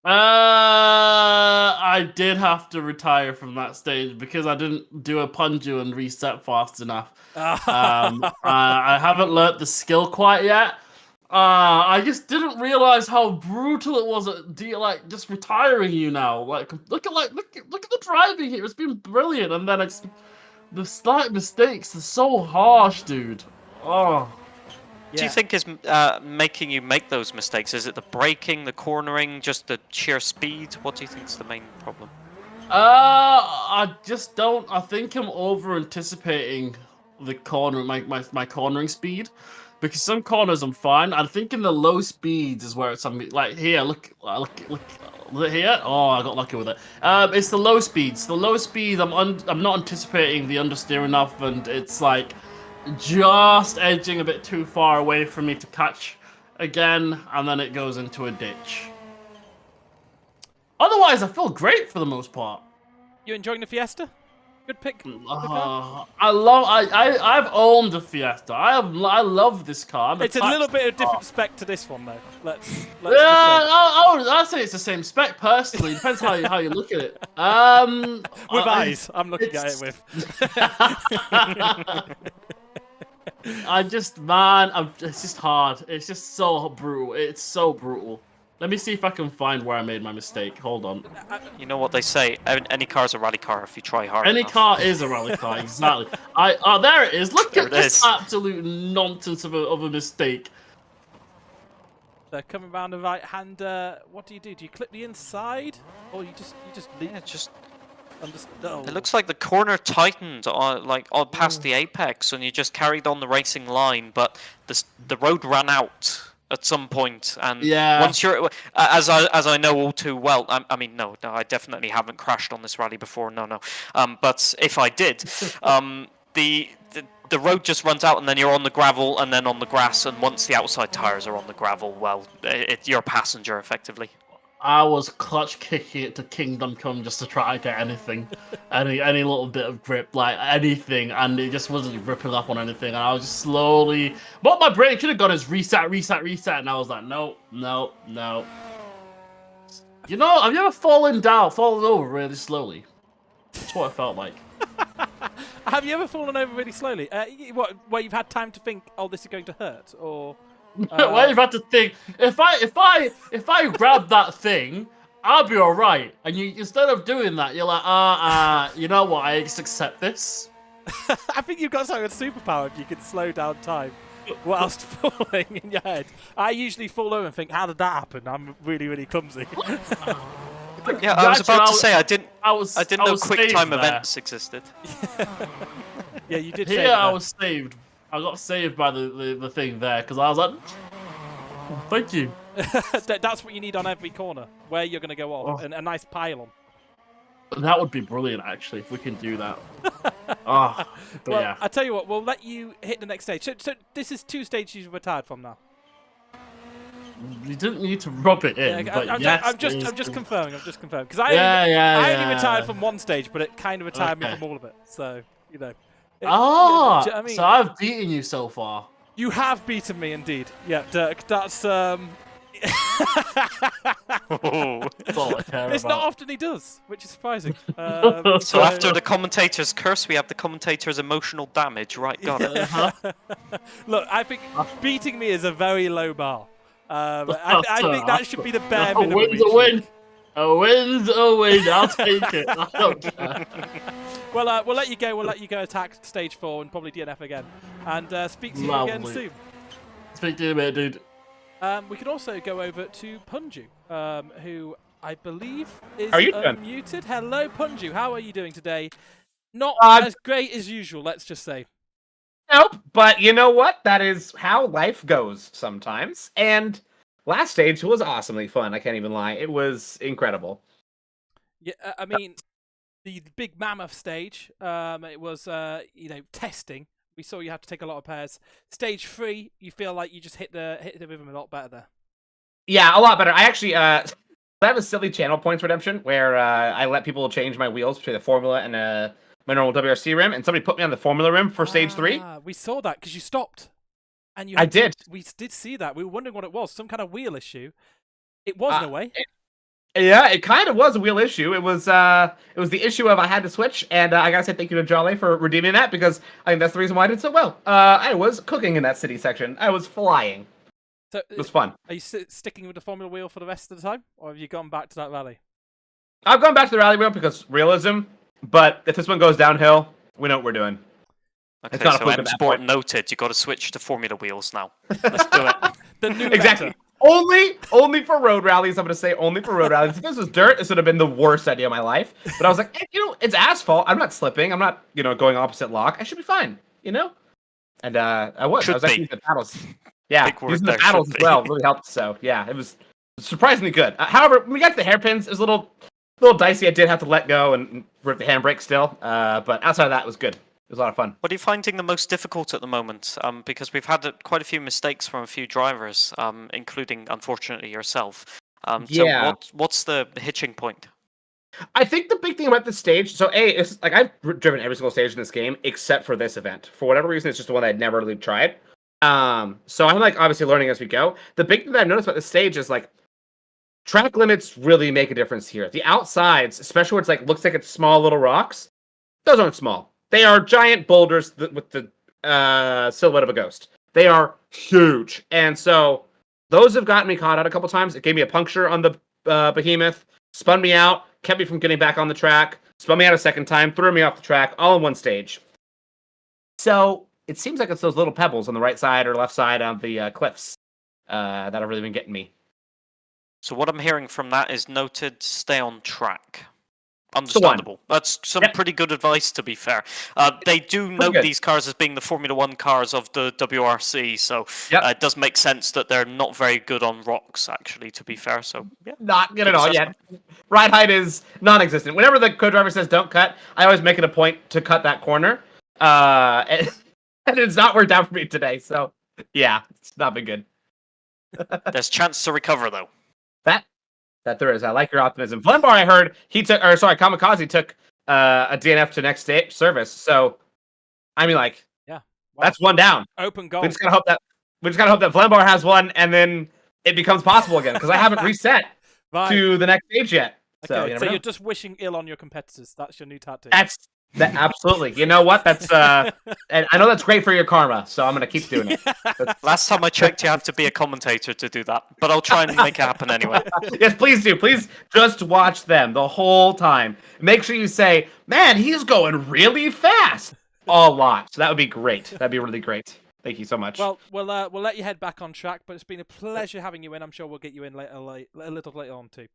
I did have to retire from that stage because I didn't do a Punju and reset fast enough. I haven't learnt the skill quite yet. I just didn't realize how brutal it was at just retiring you now. Like look at the driving here. It's been brilliant, and then it's the slight mistakes are so harsh, dude. Oh. Do you think is making you make those mistakes? Is it the braking, the cornering, just the sheer speed? What do you think is the main problem? I just don't. I think I'm over anticipating the corner, my cornering speed, because some corners I'm fine. I think in the low speeds is where it's like here. Look here. Oh, I got lucky with it. It's the low speeds. The low speed. I'm not anticipating the understeer enough, and it's like just edging a bit too far away for me to catch again, and then it goes into a ditch. Otherwise, I feel great for the most part. You enjoying the Fiesta? Good pick. I've owned the Fiesta. I love this car. It's a little bit of different spec to this one, though. Let's I'd say it's the same spec personally. It depends how you look at it. With eyes, I'm looking at it with. It's just hard. It's just so brutal. It's so brutal. Let me see if I can find where I made my mistake. Hold on. You know what they say? Any car is a rally car if you try hard Any enough. car is a rally car, exactly. There it is. Look at this absolute nonsense of a mistake. They're coming around the right hand. What do you do? Do you clip the inside, or you just leave? Yeah, just. No. It looks like the corner tightened on past the apex, and you just carried on the racing line, but the road ran out at some point, and once you're, as I know all too well, I mean, no, I definitely haven't crashed on this rally before, no. But if I did, the road just runs out, and then you're on the gravel, and then on the grass, and once the outside tires are on the gravel, well, you're a passenger effectively. I was clutch kicking it to Kingdom Come just to try to get anything, any little bit of grip, like anything, and it just wasn't gripping up on anything. And I was just slowly. What my brain should have gone is reset, and I was like, no. You know, have you ever fallen over really slowly? That's what it felt like. Have you ever fallen over really slowly? Where you've had time to think, oh, this is going to hurt, or? Well, you've had to think. If I grab that thing, I'll be all right. And you, instead of doing that, you're like, you know what? I just accept this. I think you've got something superpower if you can slow down time whilst falling in your head. I usually fall over and think, how did that happen? I'm really, really clumsy. Yeah, I was about to say I didn't know quick time events existed. Yeah, you did. Here I was saved. I got saved by the thing there because I was like, oh, thank you. That's what you need on every corner where you're going to go off, and a nice pylon. That would be brilliant, actually, if we can do that. Well, yeah. I tell you what, we'll let you hit the next stage. So this is 2 stages you've retired from now. You didn't need to rub it in, but I'm just confirming. Because I only retired from 1 stage, but it kind of retired me from all of it. So, you know. I mean? So I've beaten you so far. You have beaten me, indeed. Yeah, Dirk. That's It's not often he does, which is surprising. So after the commentator's curse, we have the commentator's emotional damage. Right, got it. Look, I think beating me is a very low bar. I think that should be the bare minimum. A win's a win. A win's a win. I'll take it. I don't care. Well, we'll let you go. We'll let you go attack stage 4 and probably DNF again. And speak to you again soon. Speak to you in a minute, dude. We can also go over to Punju, who I believe is unmuted. Hello, Punju. How are you doing today? Not as great as usual, let's just say. Nope, but you know what? That is how life goes sometimes. And last stage was awesomely fun. I can't even lie. It was incredible. Yeah, I mean, the big mammoth stage, it was, testing. We saw you have to take a lot of pairs. Stage 3, you feel like you just hit the rhythm a lot better there. Yeah, a lot better. I actually, last I have a silly channel points redemption where I let people change my wheels between the Formula and my normal WRC rim, and somebody put me on the Formula rim for stage 3. We saw that because you stopped. And you I did. We did see that. We were wondering what it was. Some kind of wheel issue. It was, in a way. Yeah, it kind of was a wheel issue. It was the issue of I had to switch, and I gotta say thank you to Jolly for redeeming that, because I think that's the reason why I did so well. I was cooking in that city section. I was flying. So, it was fun. Are you sticking with the Formula wheel for the rest of the time, or have you gone back to that rally? I've gone back to the rally wheel because realism, but if this one goes downhill, we know what we're doing. Okay, so M Sport noted, you got to switch to Formula wheels now. Let's do it. The new exactly. Only for road rallies. I'm going to say only for road rallies. If this was dirt, this would have been the worst idea of my life. But I was like, hey, it's asphalt. I'm not slipping. I'm not, going opposite lock. I should be fine, And I was. I was actually using the paddles. Yeah, using the paddles as well really helped. So, yeah, it was surprisingly good. However, when we got to the hairpins, it was a little dicey. I did have to let go and rip the handbrake still. But outside of that, it was good. It was a lot of fun. What are you finding the most difficult at the moment? Because we've had quite a few mistakes from a few drivers, including, unfortunately, yourself. Yeah. So what's the hitching point? I think the big thing about this stage, so it's like I've driven every single stage in this game except for this event. For whatever reason, it's just the one I'd never really tried. So I'm like obviously learning as we go. The big thing that I've noticed about this stage is like track limits really make a difference here. The outsides, especially where it's like looks like it's small little rocks, those aren't small. They are giant boulders with the silhouette of a ghost. They are huge. And so those have gotten me caught out a couple times. It gave me a puncture on the behemoth, spun me out, kept me from getting back on the track, spun me out a second time, threw me off the track, all in one stage. So it seems like it's those little pebbles on the right side or left side of the cliffs that have really been getting me. So what I'm hearing from that is noted, stay on track. Understandable. That's some pretty good advice, to be fair. They do note these cars as being the Formula 1 cars of the WRC, so it does make sense that they're not very good on rocks, actually, to be fair. So, yeah. Not good at all, yeah. Ride height is non-existent. Whenever the co-driver says don't cut, I always make it a point to cut that corner. And it's not worked out for me today, so, yeah, it's not been good. There's chance to recover, though. That there is. I like your optimism. Vlenbar, I heard, Kamakazi took a DNF to next day service. So, I mean, like, that's one down. Open goal. We just gotta hope that Vlenbar has one, and then it becomes possible again. Because I haven't reset to the next stage yet. Okay, so you're just wishing ill on your competitors. That's your new tactic. Absolutely. You know what? That's and I know that's great for your karma, so I'm gonna keep doing it. Last time I checked, you have to be a commentator to do that, but I'll try and make it happen anyway. Yes, please do. Please just watch them the whole time. Make sure you say, "Man, he's going really fast," a lot. So that would be great. That'd be really great. Thank you so much. Well, we'll let you head back on track, but it's been a pleasure having you in. I'm sure we'll get you in a little later on too.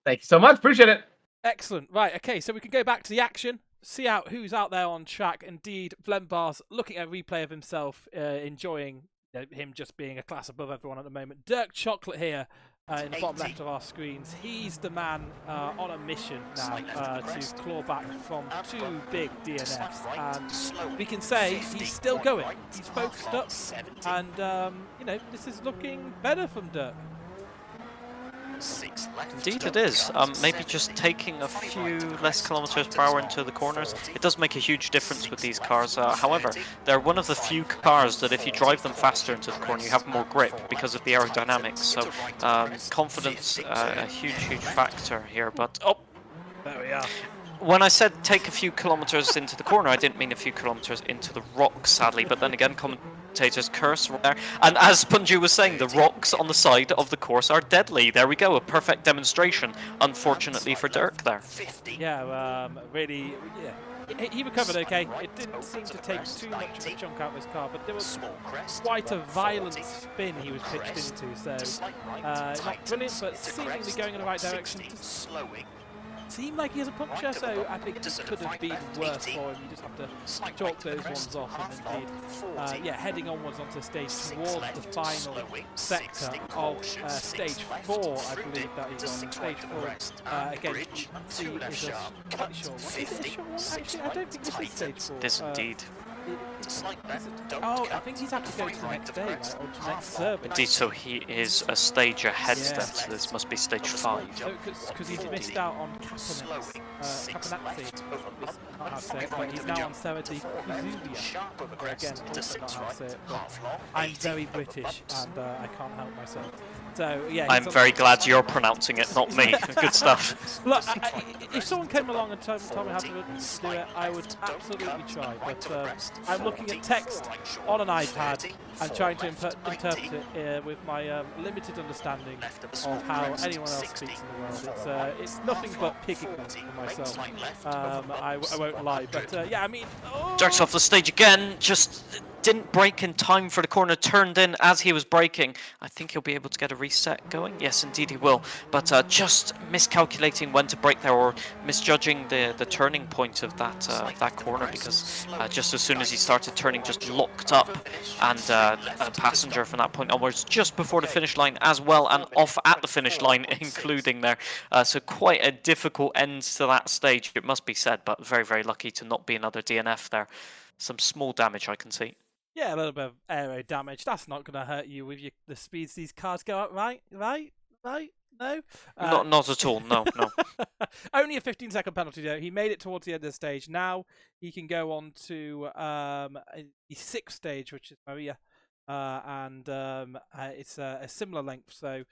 Thank you so much. Appreciate it. Excellent. Right. Okay. So we can go back to the action. See out who's out there on track. Indeed, Vlenbar's looking at a replay of himself, enjoying him just being a class above everyone at the moment. Dirk Chocolate here in the bottom left of our screens. He's the man on a mission now to claw back from 2 big DNFs. And we can say he's still going. He's focused up. And, this is looking better from Dirk. Indeed it is. Maybe just taking a few less kilometers per hour into the corners. It does make a huge difference with these cars. However, they're one of the few cars that if you drive them faster into the corner, you have more grip because of the aerodynamics. So confidence, a huge factor here. But there we are. When I said take a few kilometers into the corner, I didn't mean a few kilometers into the rocks, sadly. But then again, commentators curse there. And as Punju was saying, the rocks on the side of the course are deadly. There we go, a perfect demonstration, unfortunately for Dirk there. Yeah, really, yeah. He recovered okay. It didn't seem to take too much of a chunk out of his car, but there was quite a violent spin he was pitched into. So, not brilliant, but seemingly going in the right direction. Seemed like he has a puncture, so I think this could have been worse for him. You just have to chalk those ones off, and indeed, heading onwards onto stage towards the final sector of stage 4, I believe that is on. Stage 4, again, is a slightly short one. Is it a short one, actually? I don't think this is stage 4. This indeed. I think he's had to go to the next day, right? Or to the next server. Indeed, so he is a stage ahead Yeah. then, so this must be stage 5. Because he's missed out on Kamakazi. Not how to say it, but he's now on Serra di Kuzulia. Again, also not how to say it, but I'm very British and I can't help myself. So yeah, I'm very glad you're pronouncing it, not me. Good stuff. Look, if someone came along and told me how to do it, I would absolutely try. But I'm looking at text on an iPad and trying to interpret it with my limited understanding of how anyone else speaks in the world. It's nothing but picking them for myself. I won't lie. But yeah, I mean, Dirk's off the stage again. Just didn't brake in time for the corner, turned in as he was braking. I think he'll be able to get a reset going. Yes, indeed he will. But just miscalculating when to brake there, or misjudging the turning point of that corner, because just as soon as he started turning, just locked up, and a passenger from that point onwards just before the finish line as well, and off at the finish line, including there. So quite a difficult end to that stage, it must be said, but very, very lucky to not be another DNF there. Some small damage I can see. Yeah, a little bit of aero damage. That's not going to hurt you with the speeds these cars go up, right? No? Not at all, no. Only a 15-second penalty, though. He made it towards the end of the stage. Now he can go on to the 6th stage, which is Maria, and it's a similar length. So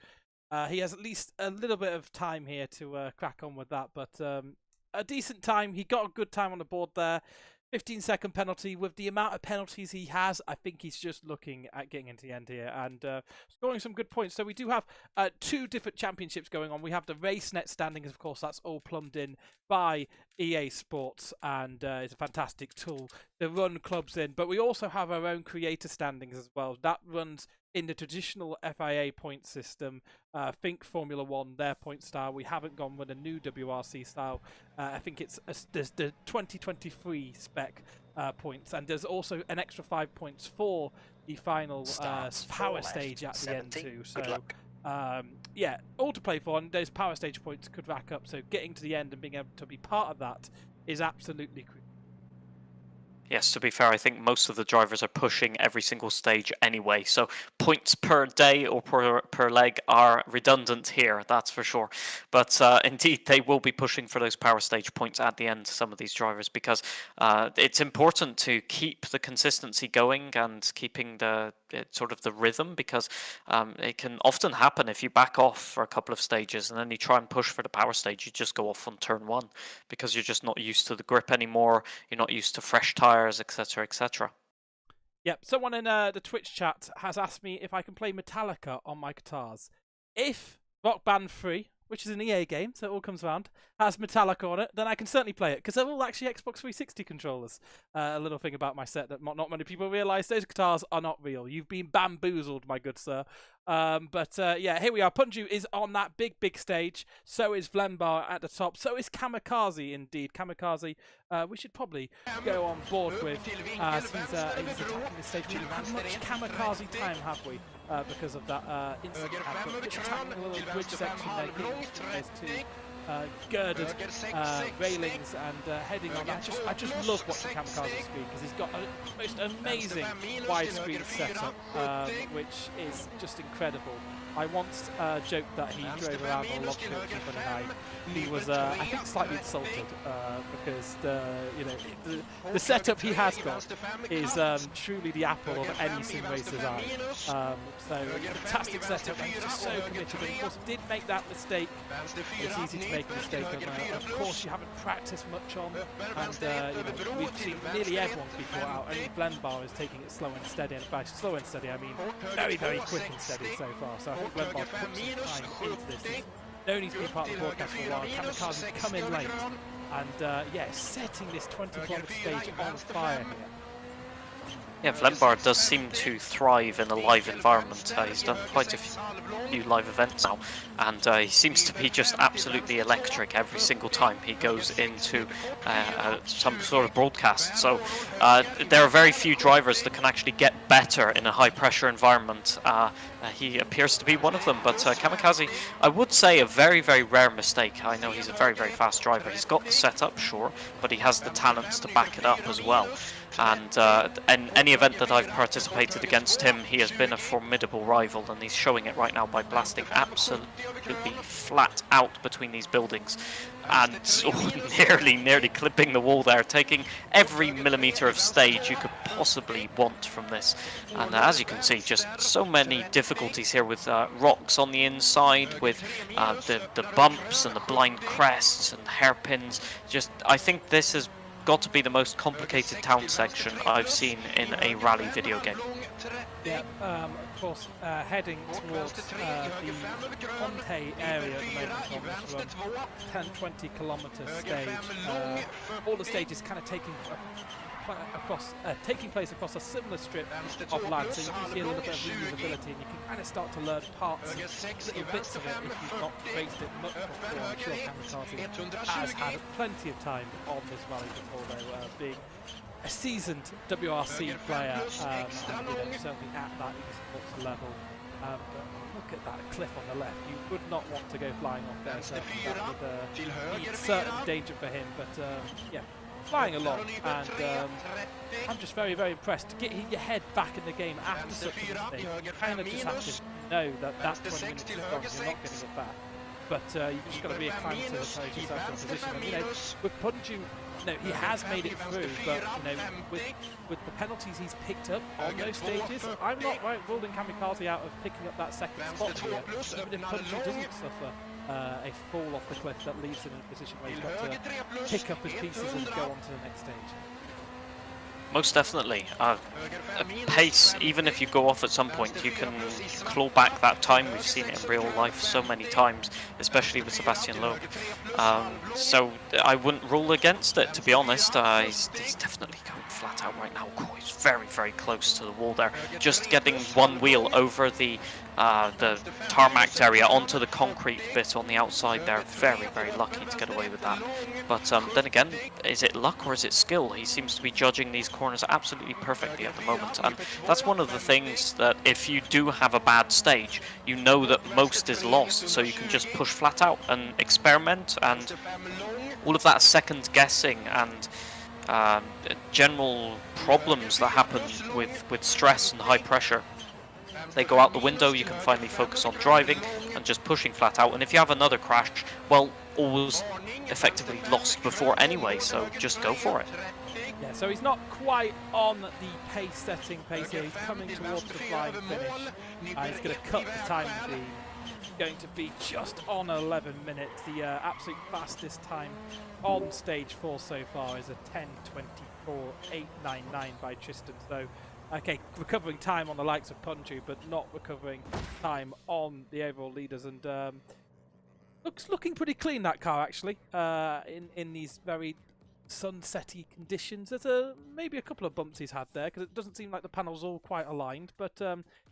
he has at least a little bit of time here to crack on with that. But a decent time. He got a good time on the board there. 15-second penalty. With the amount of penalties he has, I think he's just looking at getting into the end here and scoring some good points. So we do have 2 different championships going on. We have the RaceNet standings, of course, that's all plumbed in by EA Sports, and it's a fantastic tool to run clubs in. But we also have our own creator standings as well. That runs in the traditional FIA point system. Think Formula 1, their point style. We haven't gone with a new WRC style. I think there's the 2023 spec points, and there's also an extra 5 points for the final power stage at the end too. So yeah, all to play for, and those power stage points could rack up. So getting to the end and being able to be part of that is absolutely crucial. Yes, to be fair, I think most of the drivers are pushing every single stage anyway, so points per day or per leg are redundant here, that's for sure. But indeed, they will be pushing for those power stage points at the end, some of these drivers, because it's important to keep the consistency going and keeping the sort of the rhythm, because it can often happen if you back off for a couple of stages and then you try and push for the power stage, you just go off on turn 1 because you're just not used to the grip anymore, you're not used to fresh tires, etc, etc. Yep, someone in the Twitch chat has asked me if I can play Metallica on my guitars. If Rock Band 3, which is an EA game, so it all comes around, has Metallica on it, then I can certainly play it, because they're all actually Xbox 360 controllers. A little thing about my set that not many people realise, those guitars are not real. You've been bamboozled, my good sir. But yeah, here we are. Punju is on that big stage. So is Vlembar at the top. So is Kamakazi, indeed. Kamakazi, we should probably go on board with, as he's attacking this stage. We haven't had much Kamakazi time, have we? Because of that instant advert. Just attacking a little bridge section there, getting those 2 girded railings and heading on. I just love watching Kamakazi speed, because he's got a most amazing widescreen setup, which is just incredible. I once joked that he drove around on a log coach when he was, I think, slightly insulted because the setup he has got is truly the apple of any sim racer's eye. So fantastic setup, and he's just so committed. And of course, he did make that mistake. It's easy to make a mistake on of course you haven't practiced much on, and we've seen nearly everyone be caught out. Only Vlembar is taking it slow and steady, and by slow and steady I mean very, very quick and steady so far. So I think Vlembar's put some time into this. He's known he's been part of the broadcast for a while. Kamakazi's come in late, and yeah, setting this 20-kilometer stage on fire here. Yeah, Vlembar does seem to thrive in a live environment. He's done quite a few live events now, and he seems to be just absolutely electric every single time he goes into some sort of broadcast. So there are very few drivers that can actually get better in a high-pressure environment. He appears to be one of them, but Kamakazi, I would say a very, very rare mistake. I know he's a very, very fast driver. He's got the setup, sure, but he has the talents to back it up as well. and any event that I've participated against him, he has been a formidable rival, and he's showing it right now by blasting absolutely flat out between these buildings, and nearly clipping the wall there, taking every millimeter of stage you could possibly want from this. And as you can see, just so many difficulties here with rocks on the inside, with the bumps and the blind crests and hairpins. I think this has got to be the most complicated town section I've seen in a rally video game. Yeah, of course, heading towards the Ponte area at the moment on this run, 10-20 kilometre stage. All the stages kind of taking place across a similar strip of land, so you can see a little bit of reusability, and you can kind of start to learn parts, little bits of it if you've not raced it much before. I'm sure Kamakazi has had plenty of time on this rally before, though, being a seasoned WRC player, and certainly at that esports level. But look at that cliff on the left. You would not want to go flying off there, certainly. That would be certain danger for him, but yeah, flying along, and I'm just very, very impressed. To get your head back in the game after such a mistake, you kind of just have to know that 20 minutes is gone, you're not getting it back. But you've just got to be inclined to place yourself in a position. And, with Punju, he has made it through, but with the penalties he's picked up on those stages, I'm not ruling Kamakazi out of picking up that second spot here. Even if Punju doesn't suffer a fall off the cliff that leaves him in a position where he's got to pick up his pieces and go on to the next stage. Most definitely. Pace, even if you go off at some point, you can claw back that time. We've seen it in real life so many times, especially with Sebastian Loeb. So I wouldn't rule against it, to be honest. He's definitely going flat out right now. Oh, he's very, very close to the wall there. Just getting one wheel over the tarmac area onto the concrete bit on the outside there. Very, very lucky to get away with that. But then again, is it luck or is it skill? He seems to be judging these corners absolutely perfectly at the moment, and that's one of the things that if you do have a bad stage, you know that most is lost, so you can just push flat out and experiment, and all of that second guessing and general problems that happen with stress and high pressure, they go out the window. You can finally focus on driving and just pushing flat out, and if you have another crash, well, all was effectively lost before anyway, so just go for it. Yeah, so he's not quite on the pace-setting pace here. He's coming towards the flying finish. He's going to cut the time beam. Going to be just on 11 minutes. The absolute fastest time on stage 4 so far is a 10:24.899 by Tristan. So, okay, recovering time on the likes of Punju, but not recovering time on the overall leaders. And looking pretty clean, that car, actually, in these very sunsetty conditions. There's maybe a couple of bumps he's had there, because it doesn't seem like the panel's all quite aligned, but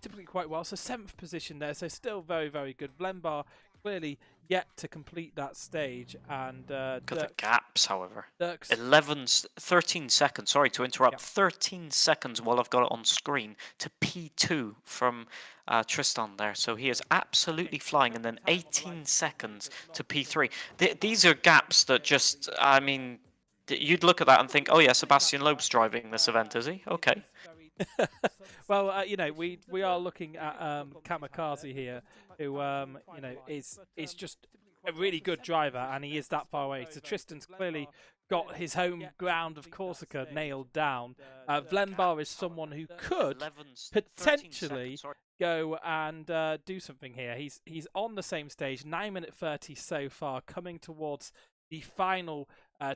typically quite well. So 7th position there, so still very, very good. Vlembar clearly yet to complete that stage, and Look at the gaps, however. Dirk's 13 seconds, sorry to interrupt, Yep. 13 seconds while I've got it on screen to P2 from Tristan there, so he is absolutely flying, and then 18 seconds to P3. These are gaps that just, I mean, you'd look at that and think, oh yeah, Sebastian Loeb's driving this event, is he? Okay. Well, we are looking at Kamakazi here, who is just a really good driver, and he is that far away. So Tristan's clearly got his home ground of Corsica nailed down. Vlembar is someone who could potentially go and do something here. He's on the same stage, 9:30 so far, coming towards the final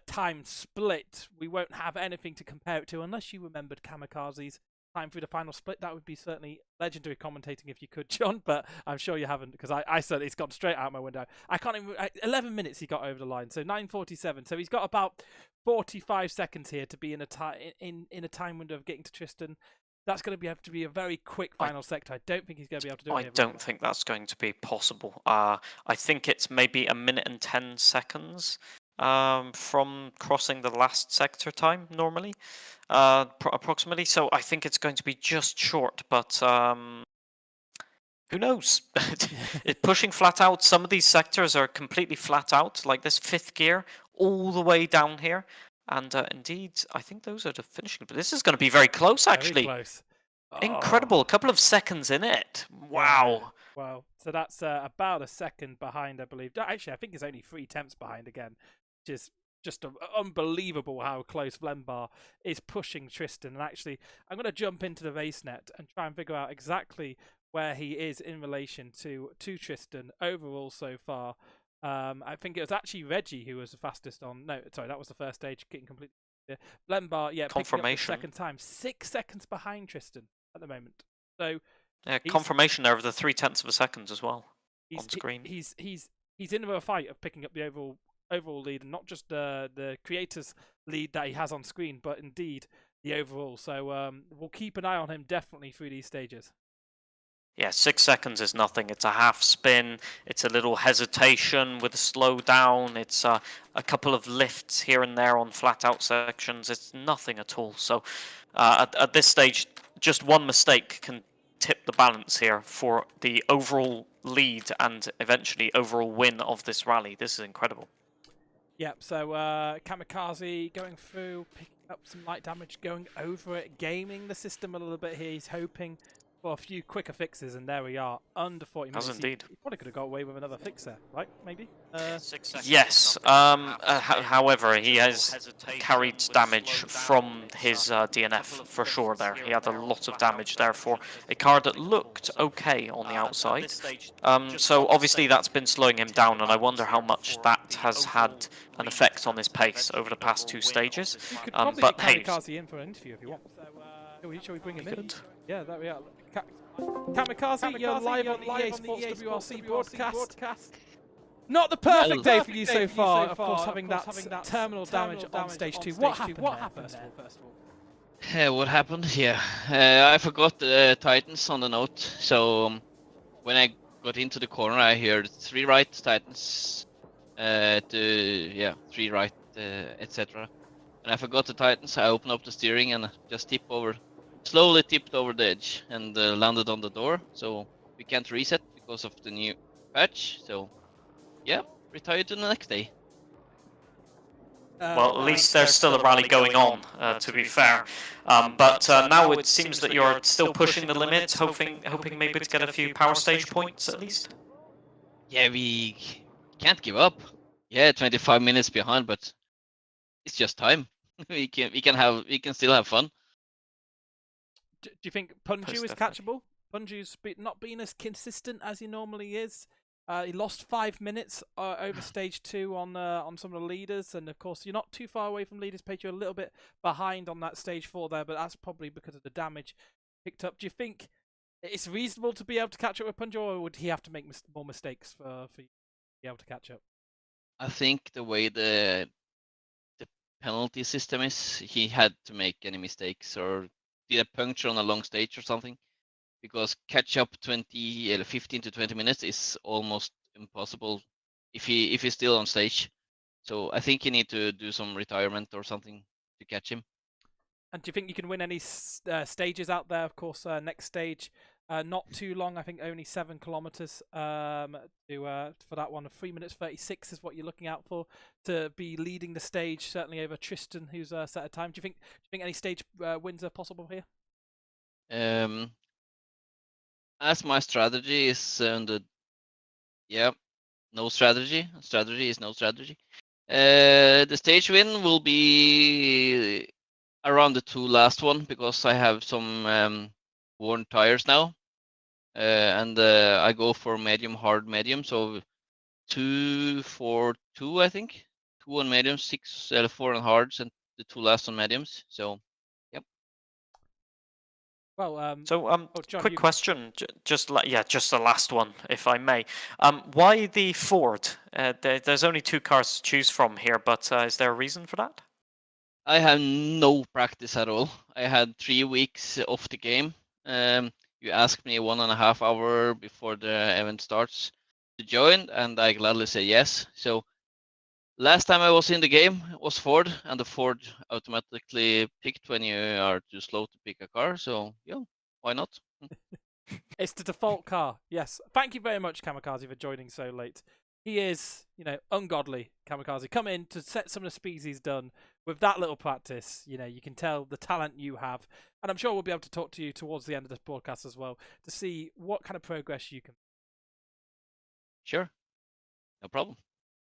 time split. We won't have anything to compare it to unless you remembered Kamakazi's time through the final split. That would be certainly legendary commentating if you could, John, but I'm sure you haven't, because I certainly, it's gone straight out my window. I can't even, 11 minutes he got over the line, so 9:47. So he's got about 45 seconds here to be in a time window of getting to Tristan. That's going to have to be a very quick final sector. I don't think he's going to be able to do it. I don't think that's going to be possible. I think it's maybe 1 minute and 10 seconds from crossing the last sector time normally, approximately. So I think it's going to be just short, but who knows? Pushing flat out, some of these sectors are completely flat out, like this 5th gear all the way down here. And indeed, I think those are the finishing. But this is going to be very close, actually. Very close. Incredible. A couple of seconds in it. Wow. Yeah. Wow. So that's about a second behind, I believe. Actually, I think it's only 3 tenths behind again, which is just unbelievable how close Vlembar is pushing Tristan. And actually, I'm going to jump into the race net and try and figure out exactly where he is in relation to Tristan overall so far. I think it was actually Reggie who was the fastest on. No, sorry, that was the first stage, getting completely. Vlembar, yeah, confirmation. Picking up the second time, 6 seconds behind Tristan at the moment. So yeah, confirmation there of the 0.3 of a second as well on screen. He's in a fight of picking up the overall lead, and not just the creator's lead that he has on screen, but indeed the overall. So we'll keep an eye on him definitely through these stages. Yeah, 6 seconds is nothing. It's a half spin. It's a little hesitation with a slow down. It's a couple of lifts here and there on flat out sections. It's nothing at all. So at this stage, just one mistake can tip the balance here for the overall lead and eventually overall win of this rally. This is incredible. Yep, so Kamakazi going through, picking up some light damage, going over it, gaming the system a little bit here. He's hoping for a few quicker fixes, and there we are, under 40 minutes. Indeed. He probably could have got away with another fix there, right? Maybe? Yes. However, he has carried damage from his DNF for sure there. He had a lot of damage there for a car that looked okay on the outside. So obviously that's been slowing him down, and I wonder how much that has had an effect on his pace over the past 2 stages. You could probably But get hey, Kamikaze in for an interview if you want. Shall we bring him in? good. Yeah, there we are. Kamikaze, you're live on the EA Sports WRC broadcast. Not the perfect day for you so far, of course, having that terminal damage on stage 2. What happened there, first of all? What happened? Yeah, I forgot the Titans on the note. So when I got into the corner, I heard 3 right Titans, 3 right, etc. And I forgot the Titans. I opened up the steering and just slowly tipped over the edge and landed on the door. So we can't reset because of the new patch. So yeah, retired to the next day. Well, at least there's still a rally going on, to be fair. But now it seems that you're still pushing the limits, hoping maybe to get a few power stage points at least. Yeah, we can't give up. Yeah, 25 minutes behind, but it's just time. we can still have fun. Do you think Punju is catchable? Punju's not been as consistent as he normally is. He lost 5 minutes over stage 2 on some of the leaders, and of course you're not too far away from leaders page. You're a little bit behind on that stage 4 there, but that's probably because of the damage picked up. Do you think it's reasonable to be able to catch up with Punju, or would he have to make more mistakes for you to be able to catch up? I think the way the penalty system is, he had to make any mistakes or did a puncture on a long stage or something, because catch up 15 to 20 minutes is almost impossible if he's still on stage. So I think you need to do some retirement or something to catch him. And do you think you can win any stages out there? Of course, next stage, not too long. I think only 7 kilometers for that one. 3 minutes 36 is what you're looking out for to be leading the stage. Certainly over Tristan, who's set a time. Do you think any stage wins are possible here? As my strategy is no strategy. Strategy is no strategy. The stage win will be around the 2 last one, because I have some worn tires now, and I go for medium, hard, medium. So 2, 4, 2, I think. 2 on mediums, 6, 4 on hards, and the 2 last on mediums. So. Well, John, quick question, just the last one, if I may. Why the Ford? There's only 2 cars to choose from here, but is there a reason for that? I have no practice at all. I had 3 weeks off the game. You asked me 1.5 hours before the event starts to join, and I gladly say yes. So last time I was in the game was Ford, and the Ford automatically picked when you are too slow to pick a car. So yeah, why not? It's the default car. Yes. Thank you very much, Kamakazi, for joining so late. He is, ungodly, Kamakazi. Come in to set some of the speeds he's done with that little practice, you know, you can tell the talent you have. And I'm sure we'll be able to talk to you towards the end of this broadcast as well to see what kind of progress you can. Sure. No problem.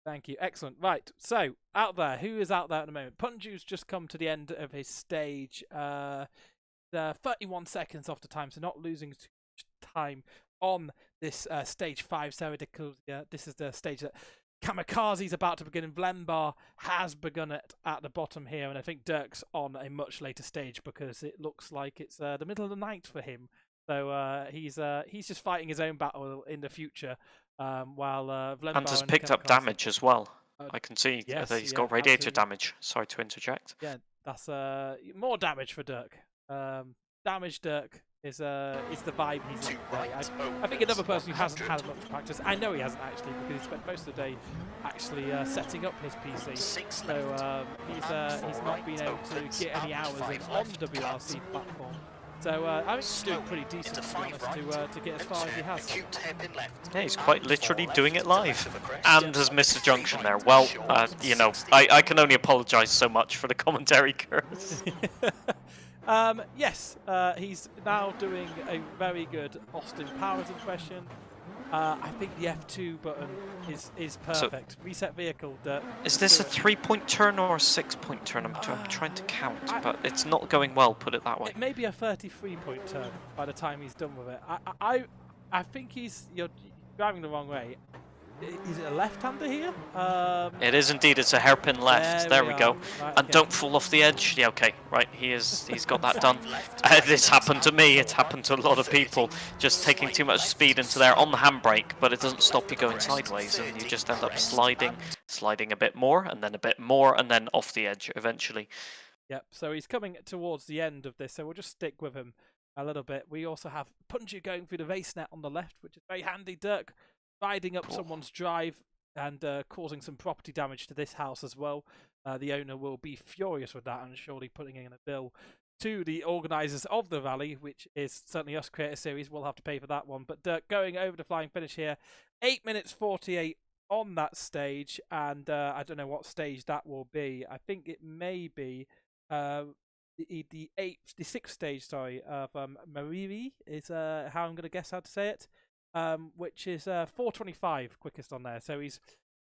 Thank you. Excellent. Right. So, out there, who is out there at the moment? Punju's just come to the end of his stage. They're 31 seconds off the time, so not losing too much time on this stage 5. So this is the stage that Kamakazi's about to begin, and Vlembar has begun it at the bottom here. And I think Dirk's on a much later stage because it looks like it's the middle of the night for him. So he's just fighting his own battle in the future. While Vlembar And has and picked up Kamakazi- damage as well. Uh, I can see yes, that he's yeah, got radiator absolutely. damage. Sorry to interject. Yeah, that's more damage for Dirk. Damage Dirk is the vibe he's in today. I think another person who hasn't had much practice. I know he hasn't actually because he spent most of the day actually setting up his PC. So he's not been able to get any hours in on the WRC platform. So I think he's doing pretty decent, to be honest, to get as far as he has. Yeah, he's quite literally doing it live. And has missed a junction there. Well, you know, I can only apologise so much for the commentary curse. Yes, he's now doing a very good Austin Powers impression. I think the F2 button is perfect. So, reset vehicle. Is this a 3-point turn or a 6-point turn? I'm trying to count, but it's not going well, put it that way. It may be a 33-point turn by the time he's done with it. I think you're driving the wrong way. Is it a left-hander here? It is indeed. It's a hairpin left. There we go. Right, and don't fall off the edge. Yeah, okay. Right, he's got that done. This happened to me. It's happened to a lot of people. Just taking too much speed into there on the handbrake, but it doesn't stop you going sideways, and you just end up sliding a bit more, and then off the edge eventually. Yep. So he's coming towards the end of this, so we'll just stick with him a little bit. We also have Punju going through the race net on the left, which is very handy. Dirk riding up someone's drive and causing some property damage to this house as well. The owner will be furious with that and surely putting in a bill to the organisers of the rally, which is certainly us, Creator Series. We'll have to pay for that one. But Dirk going over the flying finish here. 8 minutes 48 on that stage, and I don't know what stage that will be. I think it may be the 6th stage, of Mariri is how I'm going to guess how to say it. Which is 4:25 quickest on there. So he's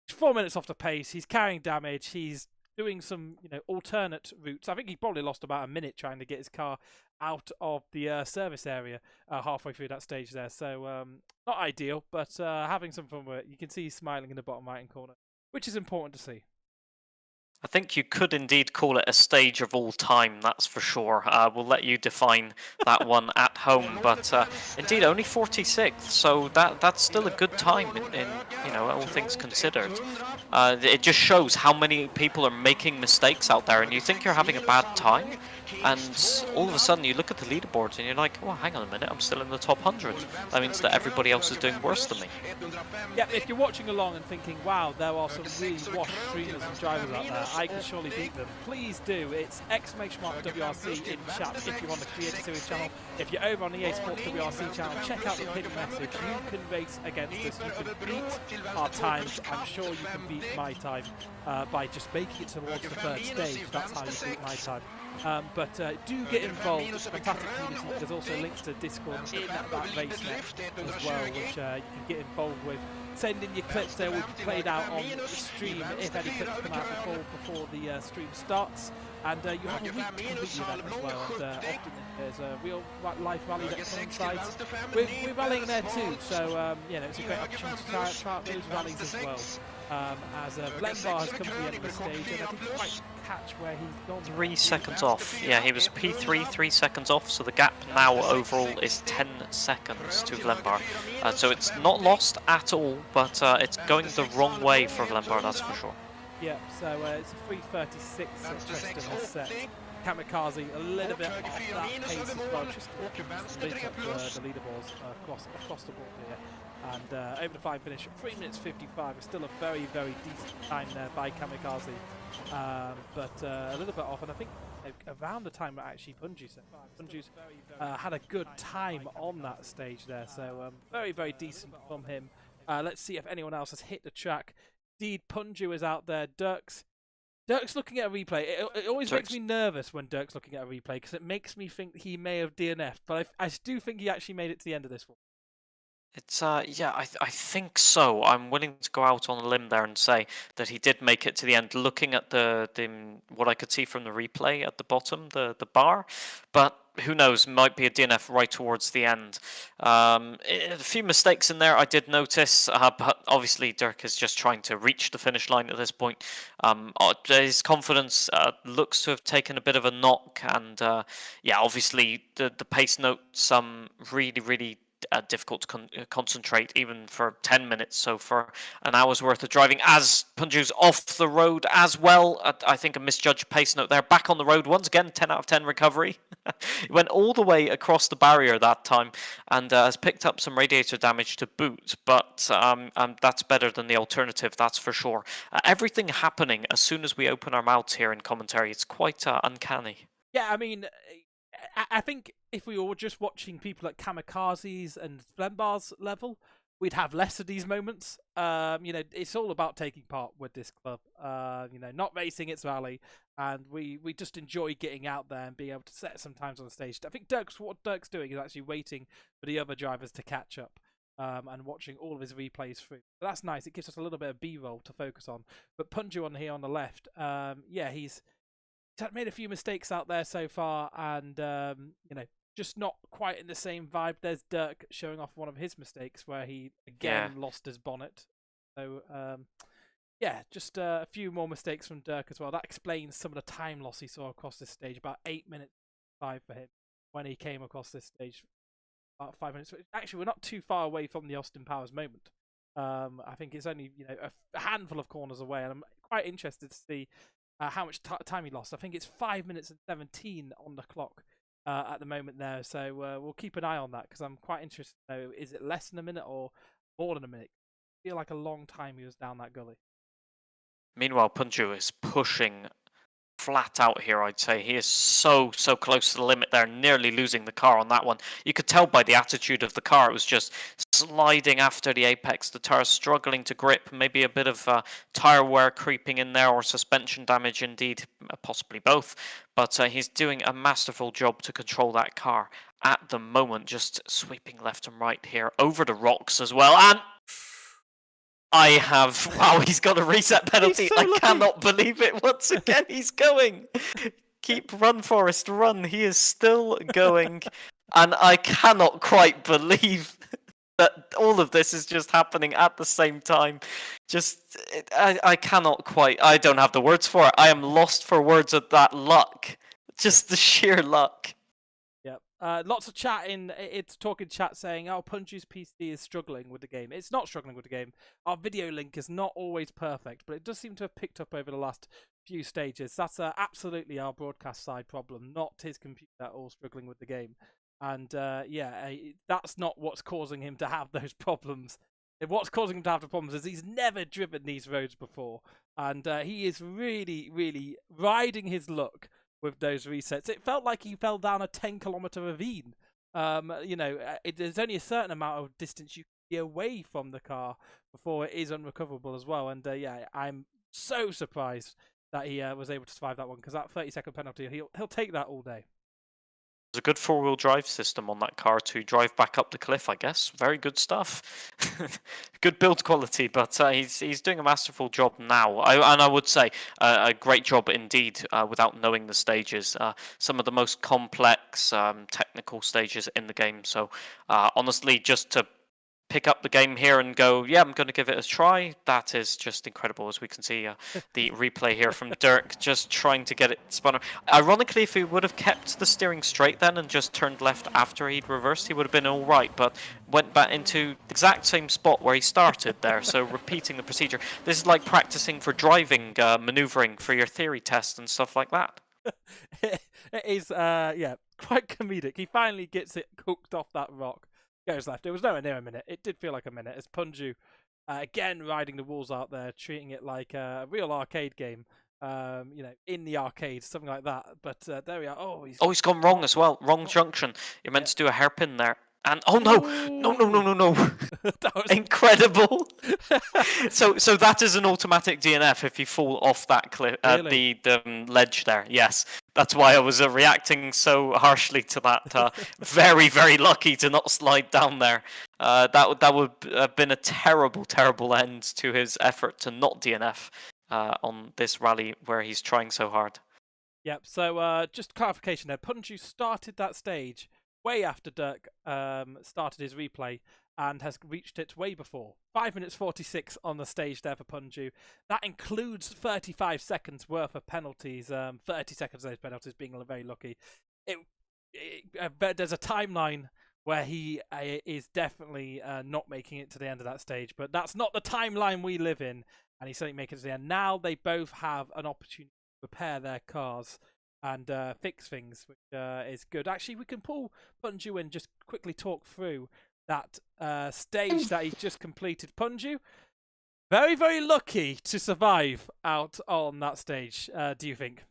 4 minutes off the pace. He's carrying damage. He's doing some, alternate routes. I think he probably lost about a minute trying to get his car out of the service area halfway through that stage there. So not ideal, but having some fun with it. You can see he's smiling in the bottom right-hand corner, which is important to see. I think you could indeed call it a stage of all time, that's for sure. We'll let you define that one at home, but indeed only 46th, so that's still a good time in all things considered. It just shows how many people are making mistakes out there, and you think you're having a bad time, and all of a sudden you look at the leaderboards and you're like, oh, hang on a minute, I'm still in the top 100. That means that everybody else is doing worse than me. Yeah, if you're watching along and thinking, wow, there are some really washed streamers and drivers out there, I can surely beat them. Please do. It's !WRC in chat if you're on the Creator Series channel. If you're over on the EA Sports WRC channel, check out the pinned message. You can race against us. You can beat our times. I'm sure you can beat my time by just making it towards the 3rd stage. That's how you beat my time. But do get involved. It's a fantastic community. There's also links to Discord in that race net as well, which you can get involved with. Send in your clips. They will be played out on the stream if any clips come out before the stream starts. And you have a week to complete the event as well. And often there's a real life rally that coincides. We're rallying there too, so it's a great opportunity to try out those rallies as well. As Vlembar has come to the end of the stage, and I didn't quite catch where he's gone. 3 seconds off. Yeah, he was P3, 3 seconds off, so the gap now overall is 10 seconds to Vlembar. So it's not lost at all, but it's going the wrong way for Vlembar, that's for sure. Yeah, so it's a 3:36 at Tristan has set. Kamakazi a little bit off that pace as well, just lit up the leaderboards across the board here. And over the flying finish, 3 minutes 55 is still a very, very decent time there by Kamikaze. But a little bit off, and I think around the time that actually Punju set. Punju's had a good time on that stage there, so very, very decent from him. Let's see if anyone else has hit the track. Indeed, Punju is out there. Dirk's Dirk's looking at a replay. It always makes Dirk's- me nervous when Dirk's looking at a replay because it makes me think he may have DNF'd. But I do think he actually made it to the end of this one. It's yeah, I think so. I'm willing to go out on a limb there and say that he did make it to the end. Looking at the what I could see from the replay at the bottom, the bar, but who knows? Might be a DNF right towards the end. A few mistakes in there I did notice, but obviously Dirk is just trying to reach the finish line at this point. His confidence looks to have taken a bit of a knock, and yeah, obviously the pace notes really difficult to concentrate even for 10 minutes. So for an hour's worth of driving, as Punju's off the road as well, I think a misjudged pace note there. Back on the road once again, 10 out of 10 recovery. He went all the way across the barrier that time and has picked up some radiator damage to boot, but that's better than the alternative, that's for sure. Everything happening as soon as we open our mouths here in commentary. It's quite uncanny. Yeah, I mean, I think if we were just watching people at Kamakazi's and Flembar's level, we'd have less of these moments. It's all about taking part with this club. Not racing, it's rally, and we just enjoy getting out there and being able to set some times on the stage. I think what Dirk's doing is actually waiting for the other drivers to catch up. And watching all of his replays through. But that's nice. It gives us a little bit of B-roll to focus on. But Punju on here on the left, he's made a few mistakes out there so far, and just not quite in the same vibe. There's Dirk showing off one of his mistakes where he again lost his bonnet. So just a few more mistakes from Dirk as well. That explains some of the time loss he saw across this stage. About 8 minutes 5 for him when he came across this stage. About 5 minutes. Actually, we're not too far away from the Austin Powers moment. I think it's only a handful of corners away, and I'm quite interested to see how much time he lost. I think it's 5 minutes and 17 on the clock at the moment there. So we'll keep an eye on that because I'm quite interested to know, is it less than a minute or more than a minute? I feel like a long time he was down that gully. Meanwhile, Punju is pushing flat out here, I'd say. He is so close to the limit there, nearly losing the car on that one. You could tell by the attitude of the car, it was just sliding after the apex. The tire struggling to grip, maybe a bit of tire wear creeping in there, or suspension damage indeed, possibly both. But he's doing a masterful job to control that car at the moment, just sweeping left and right here, over the rocks as well. And wow, he's got a reset penalty. So I lucky. cannot believe it. Once again, he's going. Keep run, Forrest, run. He is still going. And I cannot quite believe that all of this is just happening at the same time. I cannot quite. I don't have the words for it. I am lost for words at that luck. Just the sheer luck. Lots of chat it's talking chat saying, oh, Punju's PC is struggling with the game. It's not struggling with the game. Our video link is not always perfect, but it does seem to have picked up over the last few stages. That's absolutely our broadcast side problem, not his computer all struggling with the game. And that's not what's causing him to have those problems. What's causing him to have the problems is he's never driven these roads before, and he is really riding his luck with those resets. It felt like he fell down a 10-kilometer ravine. There's only a certain amount of distance you can be away from the car before it is unrecoverable as well. And I'm so surprised that he was able to survive that one, because that 30-second penalty, he'll take that all day. There's a good four-wheel drive system on that car to drive back up the cliff, I guess. Very good stuff. Good build quality, but he's doing a masterful job now. I would say a great job indeed, without knowing the stages. Some of the most complex technical stages in the game. So honestly, just to pick up the game here and go, yeah, I'm going to give it a try. That is just incredible, as we can see the replay here from Dirk, just trying to get it spun. Ironically, if he would have kept the steering straight then and just turned left after he'd reversed, he would have been all right, but went back into the exact same spot where he started there, so repeating the procedure. This is like practicing for driving, maneuvering for your theory test and stuff like that. It is, quite comedic. He finally gets it cooked off that rock. Goes left. It was nowhere near a minute. It did feel like a minute. As Punju, again, riding the walls out there, treating it like a real arcade game. In the arcade, something like that. But there we are. Oh, he's gone wrong as well. Wrong junction. You're meant to do a hairpin there. And oh no! That was... Incredible. So that is an automatic DNF if you fall off that cliff, Really? the ledge there. Yes, that's why I was reacting so harshly to that. Very, very lucky to not slide down there. That would have been a terrible end to his effort to not DNF on this rally where he's trying so hard. Yep. So just clarification there. Punju started that stage way after Dirk started his replay and has reached it way before. 5 minutes 46 on the stage there for Punju. That includes 35 seconds worth of penalties. 30 seconds of those penalties being very lucky. But there's a timeline where he is definitely not making it to the end of that stage. But that's not the timeline we live in. And he's certainly making it to the end. Now they both have an opportunity to repair their cars and fix things, which is good. Actually, we can pull Punju and just quickly talk through that stage that he's just completed. Punju, very, very lucky to survive out on that stage, do you think?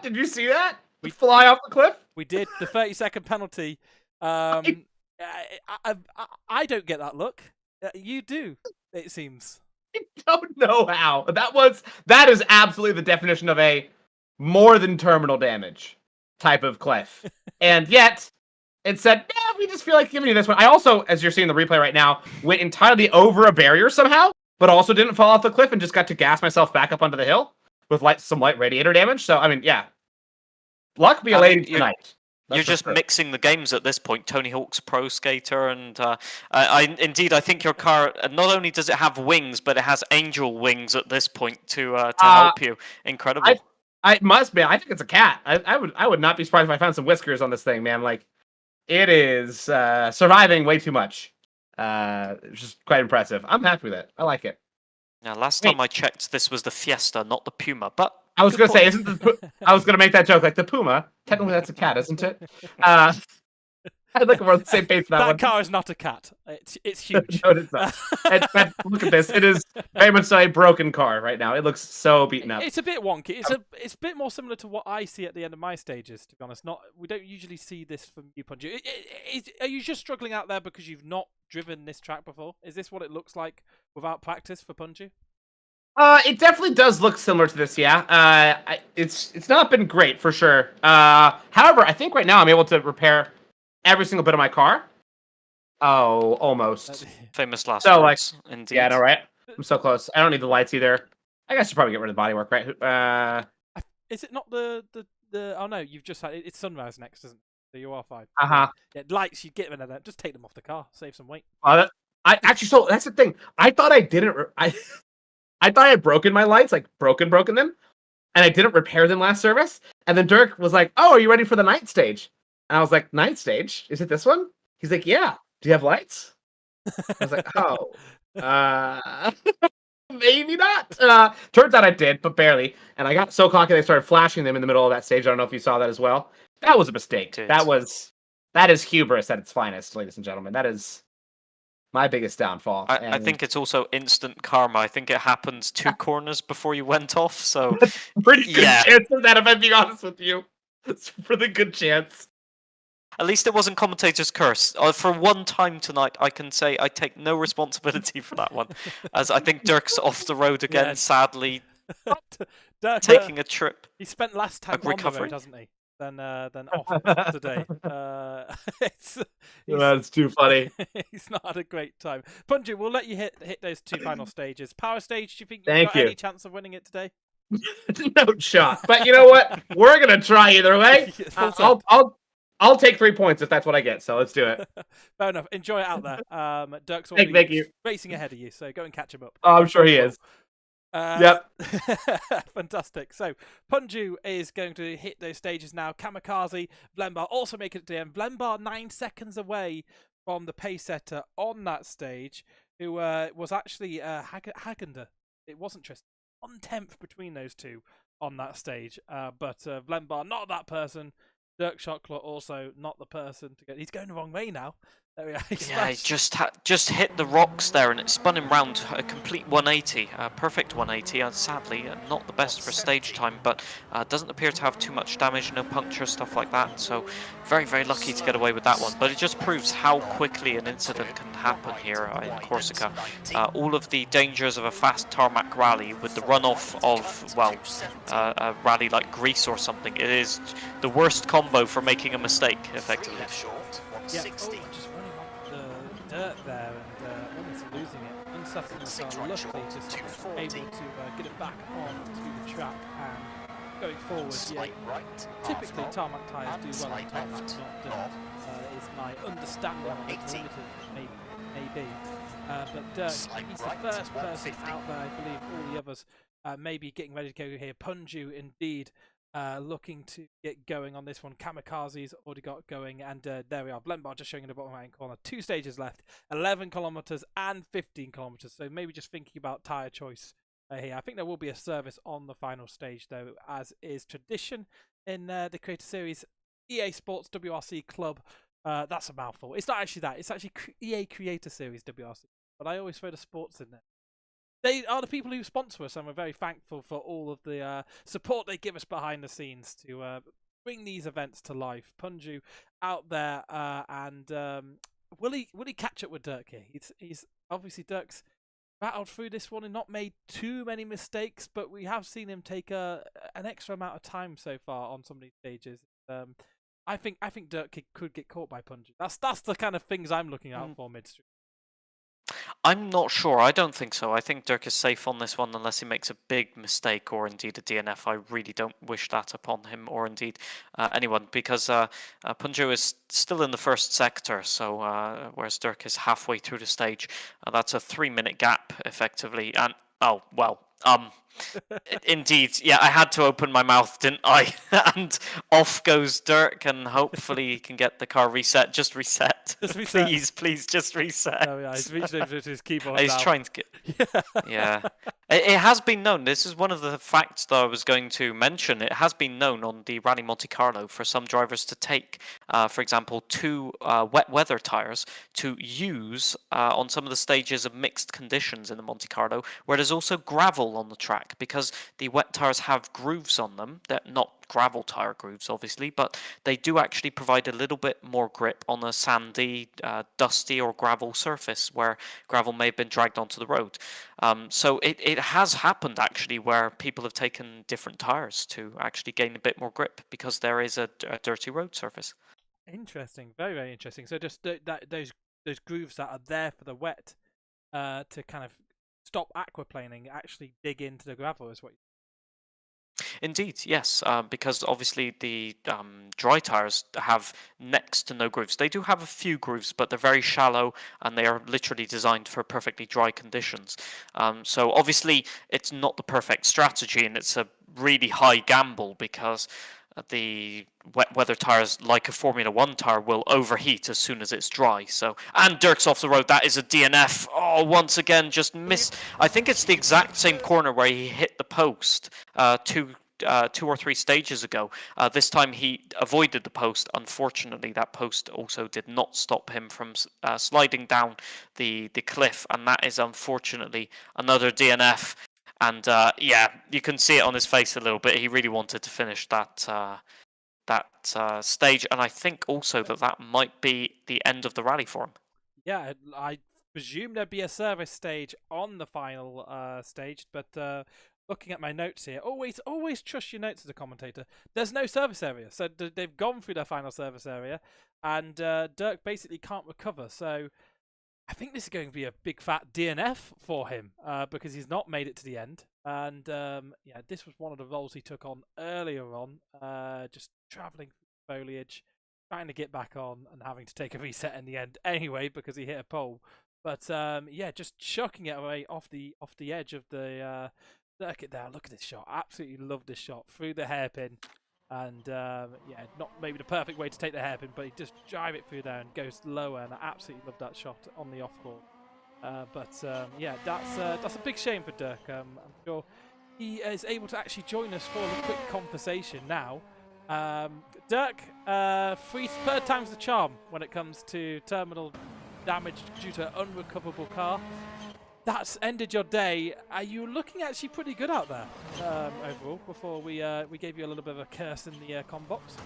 Did you see that? We fly off the cliff? We did. The 30-second penalty. I don't get that look. You do, it seems. I don't know how. That is absolutely the definition of a more than terminal damage type of cliff. And yet, it said, we just feel like giving you this one. I also, as you're seeing the replay right now, went entirely over a barrier somehow, but also didn't fall off the cliff and just got to gas myself back up onto the hill with some light radiator damage. So, I mean, yeah. Luck be a lady tonight. You're just mixing the games at this point. Tony Hawk's Pro Skater, and I think your car not only does it have wings, but it has angel wings at this point to help you. Incredible. It must be. I think it's a cat. I would not be surprised if I found some whiskers on this thing, man. Like, it is surviving way too much. It's just quite impressive. I'm happy with it. I like it. Now, last time I checked, this was the Fiesta, not the Puma. But I was gonna say, I was gonna make that joke, like the Puma. Technically, that's a cat, isn't it? I think we're on the same page for that one. That car is not a cat. It's huge. No, it's not. Look at this. It is very much so a broken car right now. It looks so beaten up. It's a bit wonky. It's a bit more similar to what I see at the end of my stages, to be honest. We don't usually see this from you, Punju. Are you just struggling out there because you've not driven this track before? Is this what it looks like without practice for Punju? It definitely does look similar to this, yeah. It's not been great for sure. However, I think right now I'm able to repair every single bit of my car. Oh, almost. Famous last words, indeed. Yeah, I know, right? I'm so close. I don't need the lights either. I guess I should probably get rid of the bodywork, right? Is it not the oh no, you've just had it's sunrise next, isn't it? So you are fine. Yeah, lights, you get rid of them. Just take them off the car, save some weight. So that's the thing. I thought I didn't. I thought I had broken my lights, like broken them, and I didn't repair them last service. And then Dirk was like, "Oh, are you ready for the night stage?" And I was like, "Night stage? Is it this one?" He's like, "Yeah. Do you have lights?" I was like, "Oh, maybe not." Turns out I did, but barely. And I got so cocky they started flashing them in the middle of that stage. I don't know if you saw that as well. That was a mistake. That is hubris at its finest, ladies and gentlemen. That is my biggest downfall. I think it's also instant karma. I think it happened 2 corners before you went off. So pretty good chance of that, if I'm being honest with you. It's a really good chance. At least it wasn't commentator's curse. For one time tonight, I can say I take no responsibility for that one, as I think Dirk's off the road again, sadly, Dirk, taking a trip. He spent last time on the road, hasn't he? Than off today. That's too funny. He's not had a great time. Punju, we'll let you hit those 2 final stages. Power stage, do you think you've got any chance of winning it today? No shot. But you know what? We're gonna try either way. I'll take 3 points if that's what I get. So let's do it. Fair enough. Enjoy it out there. Dirk's already racing ahead of you, so go and catch him up. Oh, I'm sure he is. Yep. Fantastic. So Punju is going to hit those stages now. Kamakazi, Vlembar also make it to the end. Vlembar 9 seconds away from the pace setter on that stage, who was actually Hagender. It wasn't Tristan. 1/10 between those two on that stage. But Vlembar, not that person. Dirk Shotclaw also not the person to get. He's going the wrong way now. There we are. He Yeah, he smashed. just hit the rocks there, and it spun him round a complete 180, perfect 180. Sadly, not the best for stage time, but doesn't appear to have too much damage, no puncture, stuff like that. So very, very lucky to get away with that one. But it just proves how quickly an incident can happen here in Corsica. All of the dangers of a fast tarmac rally with the runoff of, well, a rally like Greece or something. It is the worst combo for making a mistake, effectively. Yeah, just running off the dirt there and almost losing it. Unsettled himself, luckily just able to get it back onto the track and going forward. Yeah, typically tarmac tyres do well on tarmac, not dirt. Is my understanding of it, limited maybe. But Dirk, he's the first person out there. I believe all the others maybe getting ready to go here. Punju indeed. Looking to get going on this one. Kamakazi's already got going, and there we are. Blendbar just showing in the bottom right corner. 2 stages left, 11 kilometers and 15 kilometers. So maybe just thinking about tyre choice here. I think there will be a service on the final stage, though, as is tradition in the Creator Series. EA Sports WRC Club. That's a mouthful. It's not actually that. It's actually EA Creator Series WRC. But I always throw the sports in there. They are the people who sponsor us, and we're very thankful for all of the support they give us behind the scenes to bring these events to life. Punju out there, and will he catch up with Dirk here? He's obviously Dirk's battled through this one and not made too many mistakes, but we have seen him take an extra amount of time so far on some of these stages. I think Dirk could get caught by Punju. That's the kind of things I'm looking out for midstream. I'm not sure. I don't think so. I think Dirk is safe on this one unless he makes a big mistake or indeed a DNF. I really don't wish that upon him or indeed anyone, because Punju is still in the first sector, so whereas Dirk is halfway through the stage. That's a 3-minute gap effectively. And oh well. Indeed, yeah, I had to open my mouth, didn't I? And off goes Dirk, and hopefully he can get the car reset. Just reset. Just reset. Please, just reset. Oh yeah, he's reached over to his keyboard. He's trying to get. Yeah. It has been known. This is one of the facts that I was going to mention. It has been known on the Rally Monte Carlo for some drivers to take, for example, 2 wet weather tyres to use on some of the stages of mixed conditions in the Monte Carlo, where there's also gravel on the track, because the wet tyres have grooves on them. They're not gravel tyre grooves, obviously, but they do actually provide a little bit more grip on a sandy, dusty or gravel surface where gravel may have been dragged onto the road. So it has happened actually where people have taken different tyres to actually gain a bit more grip because there is a dirty road surface. Interesting, very, very interesting. So just those grooves that are there for the wet to kind of stop aquaplaning actually dig into the gravel is what you... Indeed, yes, because obviously the dry tyres have next to no grooves. They do have a few grooves, but they're very shallow and they are literally designed for perfectly dry conditions. So obviously it's not the perfect strategy, and it's a really high gamble because the wet weather tyres, like a Formula 1 tyre, will overheat as soon as it's dry. So, and Dirk's off the road. That is a DNF. Oh, once again, just missed. I think it's the exact same corner where he hit the post 2 or 3 stages ago. This time he avoided the post. Unfortunately, that post also did not stop him from sliding down the cliff, and that is unfortunately another DNF. And yeah, you can see it on his face a little bit. He really wanted to finish that stage, and I think also that might be the end of the rally for him. Yeah, I presume there'd be a service stage on the final stage, but looking at my notes here, always trust your notes as a commentator. There's no service area, so they've gone through their final service area, and Dirk basically can't recover. So I think this is going to be a big fat DNF for him because he's not made it to the end. And yeah, this was one of the roles he took on earlier on, just travelling through foliage, trying to get back on and having to take a reset in the end anyway because he hit a pole. But yeah, just chucking it away off the edge of the circuit there. Look at this shot. Absolutely love this shot through the hairpin. And yeah, not maybe the perfect way to take the hairpin, but he just drive it through there and goes lower, and I absolutely love that shot on the off-board. But yeah, that's a big shame for Dirk. I'm sure he is able to actually join us for a quick conversation now. Dirk, third time's the charm when it comes to terminal damage due to unrecoverable car. That's ended your day. Are you looking actually pretty good out there overall? Before we gave you a little bit of a curse in the com box.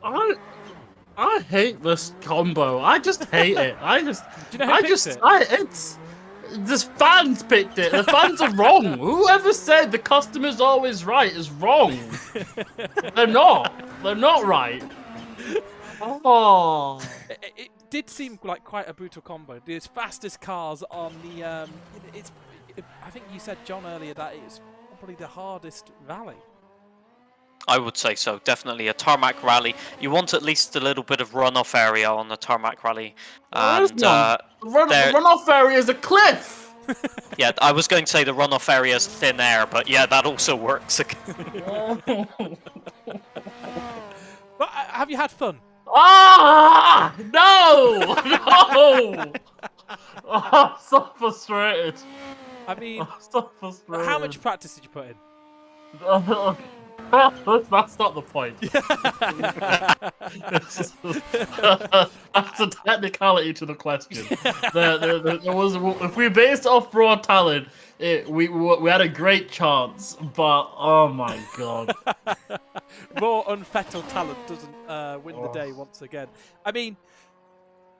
I hate this combo. I just hate it. Do you know who picked it? It's the fans picked it. The fans are wrong. Whoever said the customer's always right is wrong. They're not. They're not right. Oh. It did seem like quite a brutal combo. The fastest cars on the I think you said, John, earlier that it's probably the hardest rally. I would say so. Definitely a tarmac rally. You want at least a little bit of runoff area on the tarmac rally. And Runoff area is a cliff. yeah, I was going to say the runoff area is thin air, but yeah, that also works. But have you had fun? Ah! No! No! Oh, I'm so frustrated. I mean, I'm so frustrated. how much practice did you put in? That's not the point. That's a technicality to the question. There was, if we based off raw talent, we had a great chance, but oh my god. Raw unfettered talent doesn't win the day once again. I mean,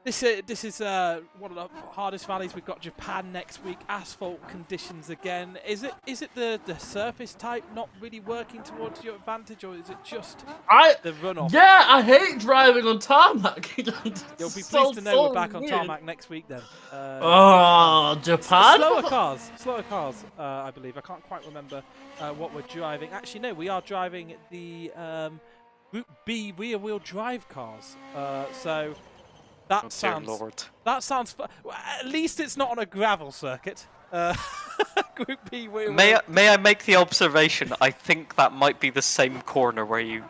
this is one of the hardest rallies. We've got Japan next week. Asphalt conditions again. Is it the surface type not really working towards your advantage, or is it just the runoff? Yeah, I hate driving on tarmac. You'll be pleased to know we're back on tarmac next week then. Japan? Slower cars. I believe. I can't quite remember what we're driving. Actually, no, we are driving the Group B rear-wheel drive cars. So. That sounds fun. Well, at least it's not on a gravel circuit. Group B. May I make the observation? I think that might be the same corner where you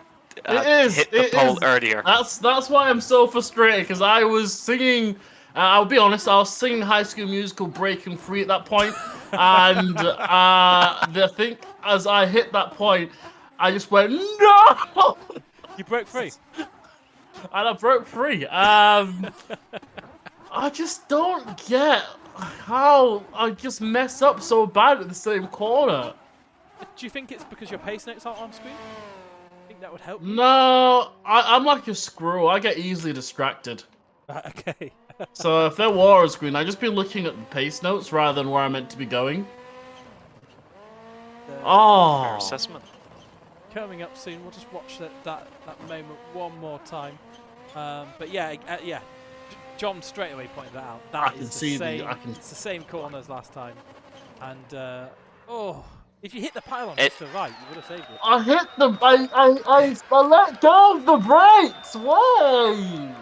hit the pole earlier. That's why I'm so frustrated, because I was singing. I'll be honest, I was singing High School Musical "Breaking Free" at that point, and I think as I hit that point, I just went no. You broke free. And I broke free. I just don't get how I just mess up so bad at the same corner. Do you think it's because your pace notes aren't on screen? I think that would help. No, I'm like a squirrel. I get easily distracted. Okay. So if there were a screen, I'd just be looking at the pace notes rather than where I'm meant to be going. Fair assessment. Coming up soon. We'll just watch that moment one more time. But yeah. John straight away pointed that out. It's the same corner as last time. And if you hit the pylon just to the right, you would have saved it. I let go of the brakes. Why?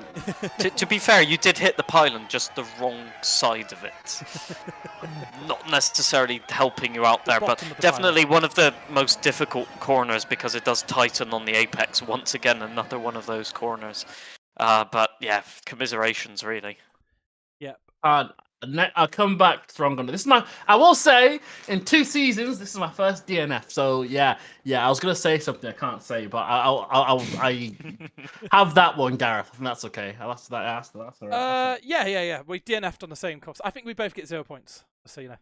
To be fair, you did hit the pylon, just the wrong side of it. Not necessarily helping you out there, but definitely one of the most difficult corners because it does tighten on the apex. Once again, another one of those corners. But yeah, commiserations really. Yep. I'll come back strong on it. I will say, in 2 seasons, this is my first DNF. So yeah. I was gonna say something I can't say, but I have that one, Gareth. I think that's okay. That's all right. Yeah. We DNF'd on the same course. I think we both get 0 points. So you know.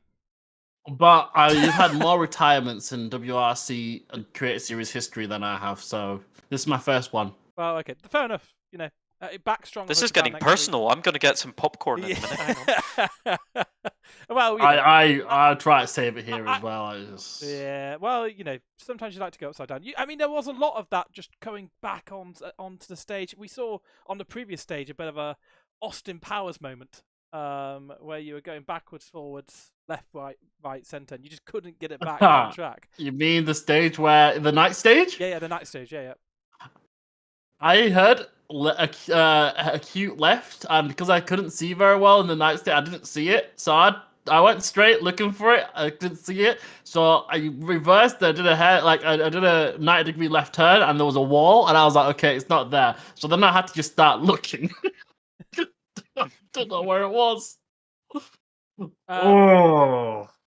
But you've had more retirements in WRC and Creator Series history than I have. So this is my first one. Well, okay, fair enough. You know. Back strong. This is getting personal. I'm going to get some popcorn in a minute. Hang on. Well, I try to save it here as well. Yeah. Well, sometimes you like to go upside down. I mean, there was a lot of that just going back onto the stage. We saw on the previous stage a bit of a Austin Powers moment, where you were going backwards, forwards, left, right, centre, and you just couldn't get it back on track. You mean the stage the night stage? Yeah, the night stage. Yeah. I heard acute left, and because I couldn't see very well in the night state, I didn't see it. So I went straight looking for it. I didn't see it, so I reversed. I did a 90-degree left turn, and there was a wall, and I was like, okay, it's not there. So then I had to just start looking. I don't know where it was.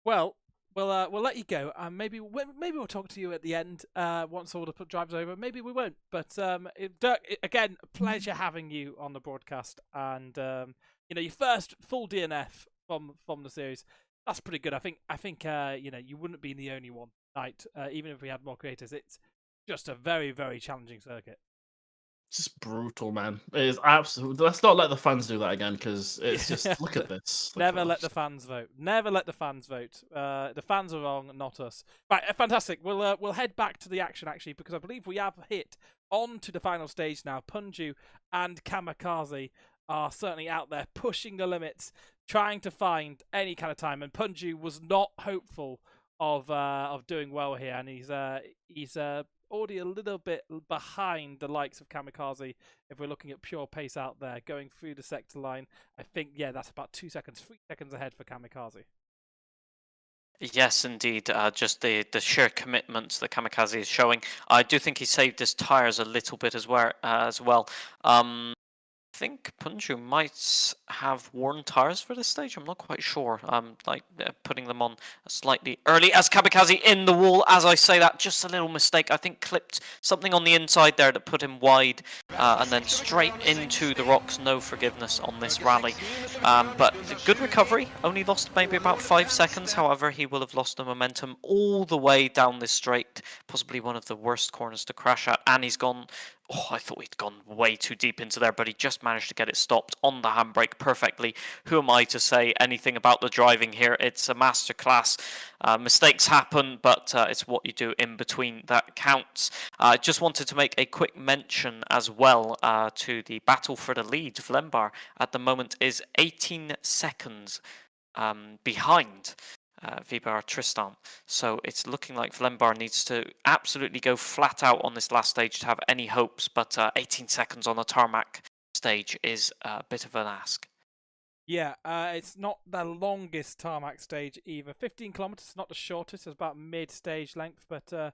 Well, we'll let you go, and maybe we'll talk to you at the end once all the drives over. Maybe we won't, but Dirk, again, pleasure having you on the broadcast, and your first full DNF from the series. That's pretty good. I think you wouldn't be the only one tonight, even if we had more creators. It's just a very, very challenging circuit. It's just brutal, man. It is absolutely. Let's not let the fans do that again, because it's just look at this. Never let the fans vote. Never let the fans vote. The fans are wrong, not us. Right, fantastic. We'll head back to the action actually, because I believe we have hit on to the final stage now. Punju and Kamakazi are certainly out there pushing the limits, trying to find any kind of time. And Punju was not hopeful of doing well here, and he's already a little bit behind the likes of Kamakazi. If we're looking at pure pace out there, going through the sector line, I think, that's about 2 seconds, 3 seconds ahead for Kamakazi. Yes, indeed. Just the sheer commitment that Kamakazi is showing. I do think he saved his tires a little bit as well. I think Punju might have worn tires for this stage. I'm not quite sure. Putting them on slightly early as Kamakazi in the wall. As I say that, just a little mistake. I think clipped something on the inside there that put him wide, and then straight into the rocks. No forgiveness on this rally. But good recovery. Only lost maybe about 5 seconds. However, he will have lost the momentum all the way down this straight. Possibly one of the worst corners to crash at. And he's gone. Oh, I thought he'd gone way too deep into there, but he just managed to get it stopped on the handbrake perfectly. Who am I to say anything about the driving here? It's a masterclass. Mistakes happen, but it's what you do in between that counts. I just wanted to make a quick mention as well to the battle for the lead. Vlembar at the moment is 18 seconds behind Vibar Tristan. So it's looking like Vlembar needs to absolutely go flat out on this last stage to have any hopes, but 18 seconds on the tarmac stage is a bit of an ask. Yeah, it's not the longest tarmac stage either. 15 kilometers, not the shortest. It's about mid-stage length, but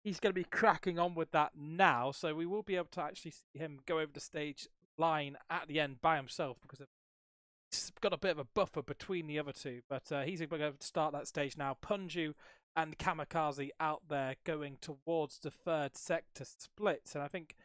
he's going to be cracking on with that now. So we will be able to actually see him go over the stage line at the end by himself, because he's got a bit of a buffer between the other two. But he's going to start that stage now. Punju and Kamakazi out there going towards the third sector splits. And I think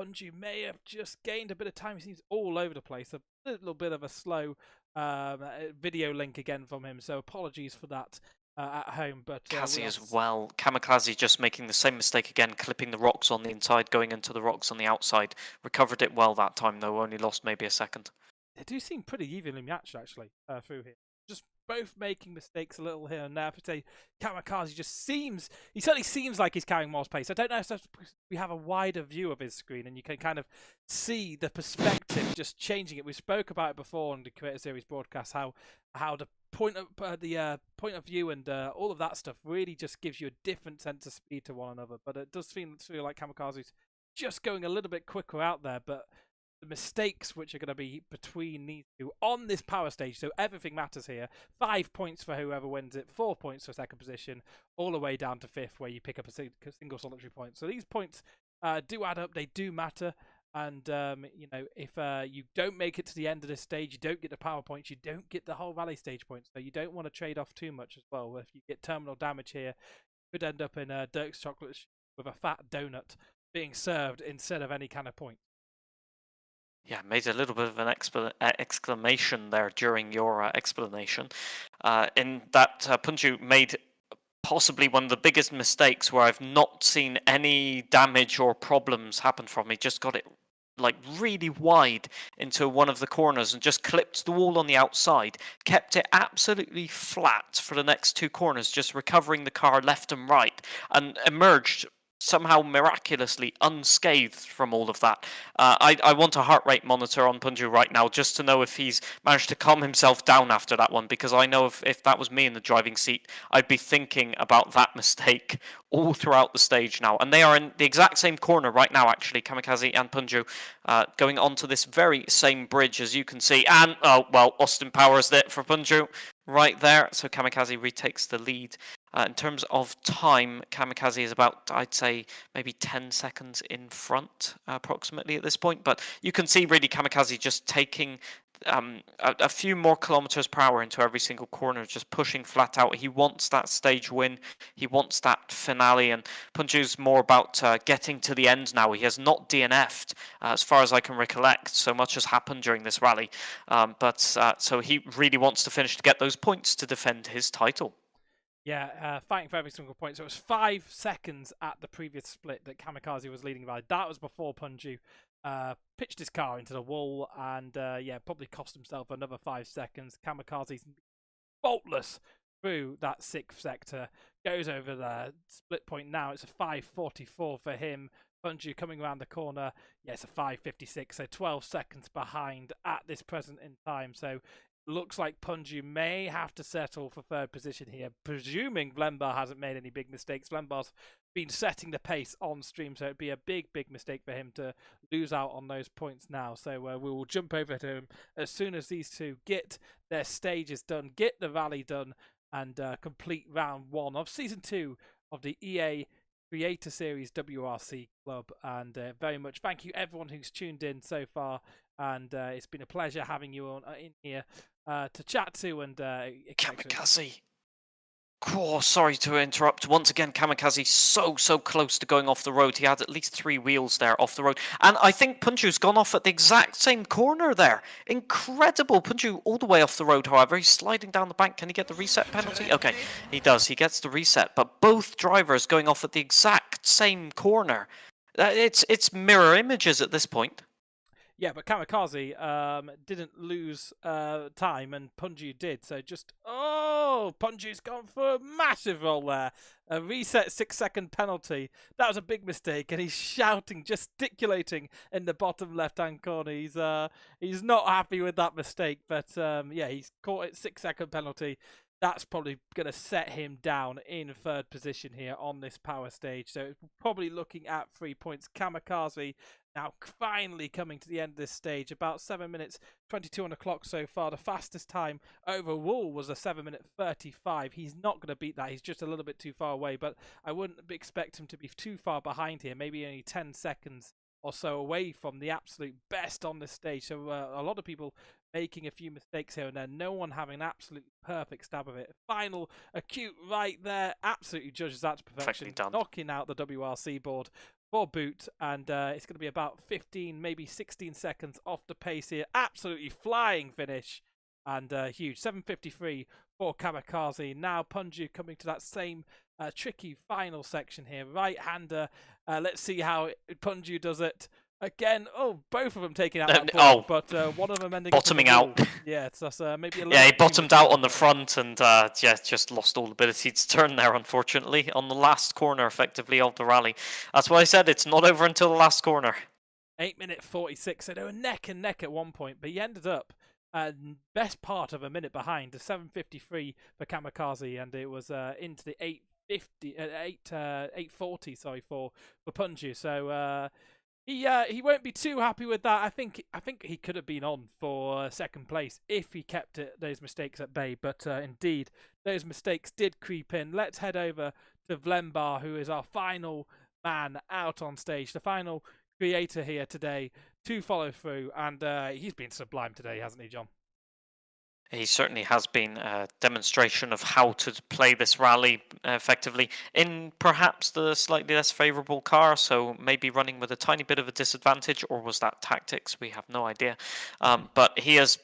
Punju may have just gained a bit of time. He seems all over the place. A little bit of a slow video link again from him. So apologies for that at home. But Kazi as well. Kamakazi just making the same mistake again, clipping the rocks on the inside, going into the rocks on the outside. Recovered it well that time, though. Only lost maybe a second. They do seem pretty evenly matched, actually, through here. Just both making mistakes a little here and there. For say, Kamakazi he certainly seems like he's carrying more pace. I don't know if we have a wider view of his screen and you can kind of see the perspective just changing it. We spoke about it before on the Creator Series broadcast, how the point of view and all of that stuff really just gives you a different sense of speed to one another. But it does feel like Kamakazi's just going a little bit quicker out there, but the mistakes which are going to be between these two on this power stage, so everything matters here. 5 points for whoever wins it, 4 points for second position, all the way down to fifth, where you pick up a single solitary point. So these points do add up, they do matter, and if you don't make it to the end of this stage, you don't get the power points, you don't get the whole rally stage points, so you don't want to trade off too much as well. If you get terminal damage here, you could end up in Dirk's chocolate with a fat donut being served instead of any kind of point. Yeah, made a little bit of an exclamation there during your explanation. In that Punju made possibly one of the biggest mistakes where I've not seen any damage or problems happen from. He just got it like really wide into one of the corners and just clipped the wall on the outside, kept it absolutely flat for the next two corners, just recovering the car left and right, and emerged somehow miraculously unscathed from all of that. I want a heart rate monitor on Punju right now just to know if he's managed to calm himself down after that one, because I know if that was me in the driving seat, I'd be thinking about that mistake all throughout the stage now. And they are in the exact same corner right now, actually, Kamakazi and Punju, going onto this very same bridge, as you can see. And, oh, well, Austin powers it for Punju right there. So Kamakazi retakes the lead. In terms of time, Kamakazi is about, I'd say, maybe 10 seconds in front, approximately at this point. But you can see really Kamakazi just taking a few more kilometers per hour into every single corner, just pushing flat out. He wants that stage win. He wants that finale. And Punju's more about getting to the end now. He has not DNF'd as far as I can recollect. So much has happened during this rally. So he really wants to finish to get those points to defend his title. Yeah, fighting for every single point. So it was 5 seconds at the previous split that Kamakazi was leading by. That was before Punju pitched his car into the wall and, probably cost himself another 5 seconds. Kamakazi's faultless through that 6th sector. Goes over the split point now. It's a 5:44 for him. Punju coming around the corner. Yeah, it's a 5:56, so 12 seconds behind at this present in time. So looks like Punju may have to settle for 3rd position here, presuming Vlembar hasn't made any big mistakes. Vlembar's been setting the pace on stream, so it'd be a big mistake for him to lose out on those points now. So we will jump over to him as soon as these two get their stages done, get the rally done, and complete round 1 of Season 2 of the EA Creator Series WRC Club. And very much thank you everyone who's tuned in so far, and it's been a pleasure having you on in here to chat to and Kamakazi. Oh, sorry to interrupt. Once again, Kamakazi so close to going off the road. He had at least 3 wheels there off the road. And I think Punju's gone off at the exact same corner there. Incredible. Punju all the way off the road, however. He's sliding down the bank. Can he get the reset penalty? Okay, he does. He gets the reset. But both drivers going off at the exact same corner. It's mirror images at this point. Yeah, but Kamakazi didn't lose time, and Punju did. So Punju's gone for a massive roll there. A reset 6-second penalty. That was a big mistake, and he's shouting, gesticulating in the bottom left-hand corner. He's not happy with that mistake, but he's caught it 6-second penalty. That's probably going to set him down in 3rd position here on this power stage. So probably looking at 3 points. Kamakazi now finally coming to the end of this stage. About 7 minutes 22 on the clock so far. The fastest time overall was a 7-minute 35. He's not going to beat that. He's just a little bit too far away, but I wouldn't expect him to be too far behind here. Maybe only 10 seconds or so away from the absolute best on this stage. So a lot of people making a few mistakes here and there. No one having an absolutely perfect stab of it. Final acute right there. Absolutely judges that to perfection. Knocking out the WRC board for boot. And it's going to be about 15, maybe 16 seconds off the pace here. Absolutely flying finish. And huge. 7:53 for Kamakazi. Now Punju coming to that same tricky final section here. Right-hander. Let's see how Punju does it. Again, both of them taking out that ball, but one of them ending bottoming out. Yeah, that's maybe a little. Yeah, he bottomed out on the front and just lost all ability to turn there, unfortunately, on the last corner, effectively, of the rally. That's why I said it's not over until the last corner. 8-minute 46, so they were neck and neck at one point, but he ended up best part of a minute behind, 7:53 for Kamakazi, and it was into the 8:40, sorry, for Punju. So. He won't be too happy with that. I think he could have been on for 2nd place if he kept those mistakes at bay. But indeed, those mistakes did creep in. Let's head over to Vlembar, who is our final man out on stage, the final creator here today to follow through. And he's been sublime today, hasn't he, John? He certainly has been a demonstration of how to play this rally effectively in perhaps the slightly less favourable car, so maybe running with a tiny bit of a disadvantage, or was that tactics? We have no idea. But he has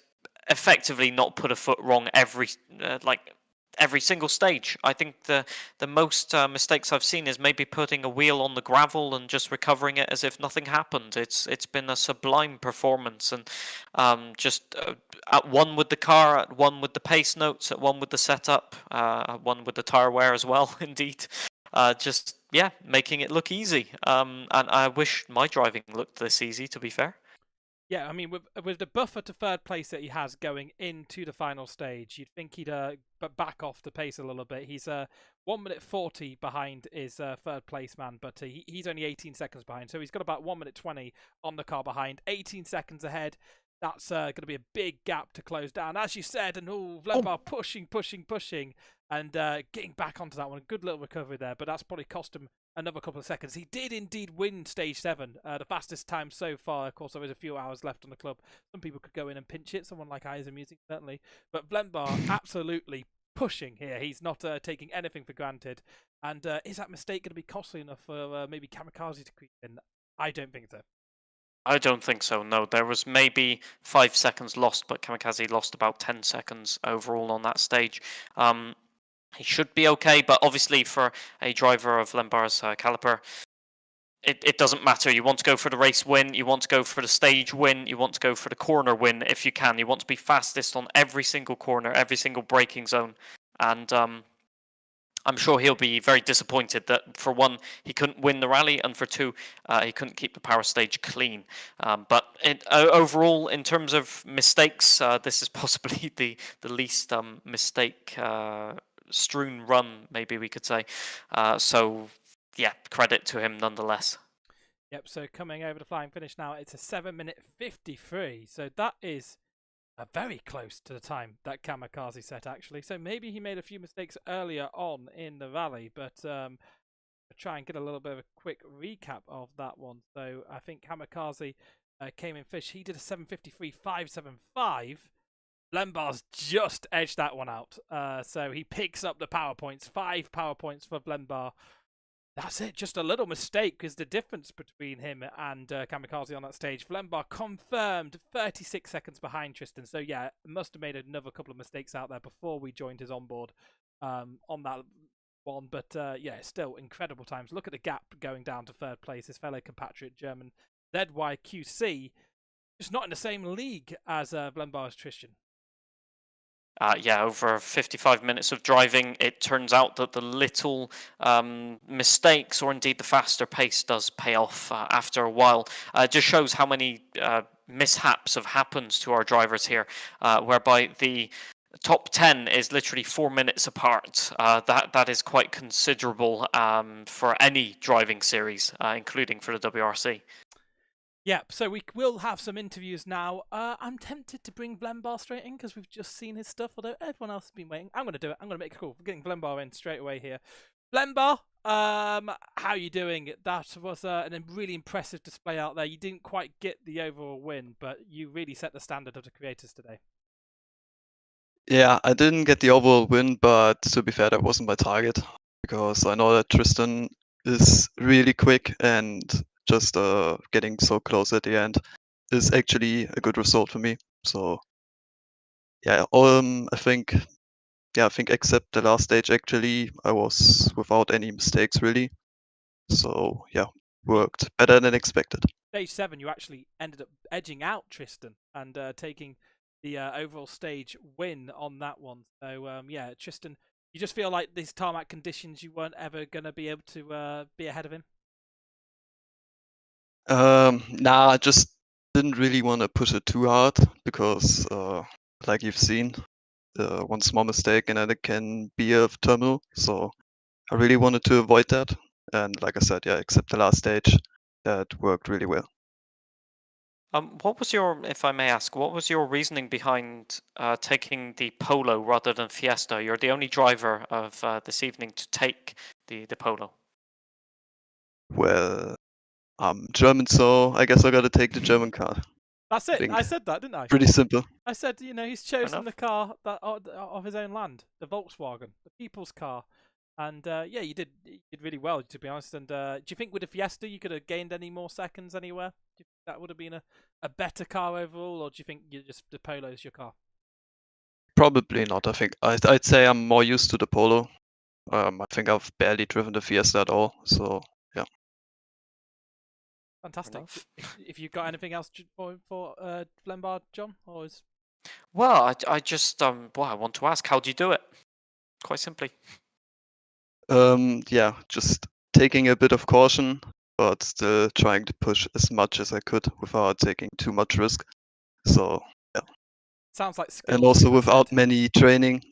effectively not put a foot wrong every single stage. I think the most mistakes I've seen is maybe putting a wheel on the gravel and just recovering it as if nothing happened. It's been a sublime performance, and just at one with the car, at one with the pace notes, at one with the setup, at one with the tire wear as well. Indeed, making it look easy. And I wish my driving looked this easy, to be fair. Yeah, I mean, with the buffer to 3rd place that he has going into the final stage, you'd think he'd back off the pace a little bit. He's 1:40 behind his 3rd place man, but he's only 18 seconds behind. So he's got about 1:20 on the car behind, 18 seconds ahead. That's going to be a big gap to close down. As you said, and Vlembar pushing, and getting back onto that one. Good little recovery there, but that's probably cost him another couple of seconds. He did indeed win stage 7, the fastest time so far. Of course, there is a few hours left on the club. Some people could go in and pinch it. Someone like Eyes Amusing, certainly. But Vlembar absolutely pushing here. He's not taking anything for granted. And is that mistake going to be costly enough for maybe Kamakazi to creep in? I don't think so. I don't think so, no. There was maybe 5 seconds lost, but Kamakazi lost about 10 seconds overall on that stage. He should be okay, but obviously for a driver of Vlembar's caliber, it doesn't matter. You want to go for the race win, you want to go for the stage win, you want to go for the corner win if you can. You want to be fastest on every single corner, every single braking zone. And I'm sure he'll be very disappointed that, for one, he couldn't win the rally, and for two, he couldn't keep the power stage clean. But overall, in terms of mistakes, this is possibly the least mistake-strewn run, maybe we could say. So, yeah, credit to him nonetheless. Yep, so coming over the flying finish now, it's a 7-minute 53. So that is very close to the time that Kamakazi set, actually. So maybe he made a few mistakes earlier on in the rally, but I'll try and get a little bit of a quick recap of that one. So I think Kamakazi came in fish. He did a 7:53.575. Vlembar's just edged that one out. So he picks up the power points. 5 power points for Vlembar. That's it, just a little mistake is the difference between him and Kamakazi on that stage. Vlembar confirmed 36 seconds behind Tristan. So yeah, must have made another couple of mistakes out there before we joined his onboard on that one. But yeah, still incredible times. Look at the gap going down to third place. His fellow compatriot German ZYQC, just not in the same league as Vlembar's Tristan. Yeah, over 55 minutes of driving, it turns out that the little mistakes, or indeed the faster pace, does pay off after a while. It just shows how many mishaps have happened to our drivers here, whereby the top 10 is literally 4 minutes apart. That is quite considerable for any driving series, including for the WRC. Yeah, so we will have some interviews now. I'm tempted to bring Vlembar straight in because we've just seen his stuff, although everyone else has been waiting. I'm going to do it. I'm going to make it cool. We're getting Vlembar in straight away here. Vlembar, how are you doing? That was a really impressive display out there. You didn't quite get the overall win, but you really set the standard of the creators today. Yeah, I didn't get the overall win, but to be fair, that wasn't my target, because I know that Tristan is really quick, and just getting so close at the end is actually a good result for me. So yeah, I think except the last stage, actually, I was without any mistakes really. So yeah, worked better than expected. Stage 7, you actually ended up edging out Tristan and taking the overall stage win on that one. So yeah, Tristan, you just feel like these tarmac conditions, you weren't ever going to be able to be ahead of him? Nah, I just didn't really want to push it too hard, because like you've seen, one small mistake and it can be a terminal. So I really wanted to avoid that. And like I said, yeah, except the last stage, that worked really well. What was your, if I may ask, what was your reasoning behind taking the Polo rather than Fiesta? You're the only driver of this evening to take the Polo. Well, I'm German, so I guess I gotta take the German car. That's it. I said that, didn't I? Pretty simple. I said, he's chosen the car that of his own land, the Volkswagen, the people's car. And yeah, you did really well, to be honest. And do you think with the Fiesta you could have gained any more seconds anywhere? Do you think that would have been a better car overall, or do you think the Polo is your car? Probably not. I think I'd say I'm more used to the Polo. I think I've barely driven the Fiesta at all. So yeah. Fantastic. If you've got anything else for Vlembar, John, or is? Well, I just I want to ask, how do you do it? Quite simply. Yeah, just taking a bit of caution, but still trying to push as much as I could without taking too much risk. So yeah. Sounds like skills. And also without many training,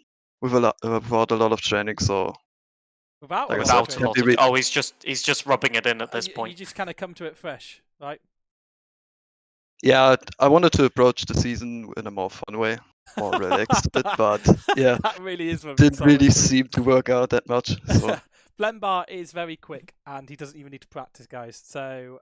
without a lot of training. So without a lot of oh, he's just rubbing it in at this point. You just kind of come to it fresh, right? Yeah, I wanted to approach the season in a more fun way, more relaxed, but yeah, that really is didn't really seem to work out that much. So. Blembar is very quick, and he doesn't even need to practice, guys. So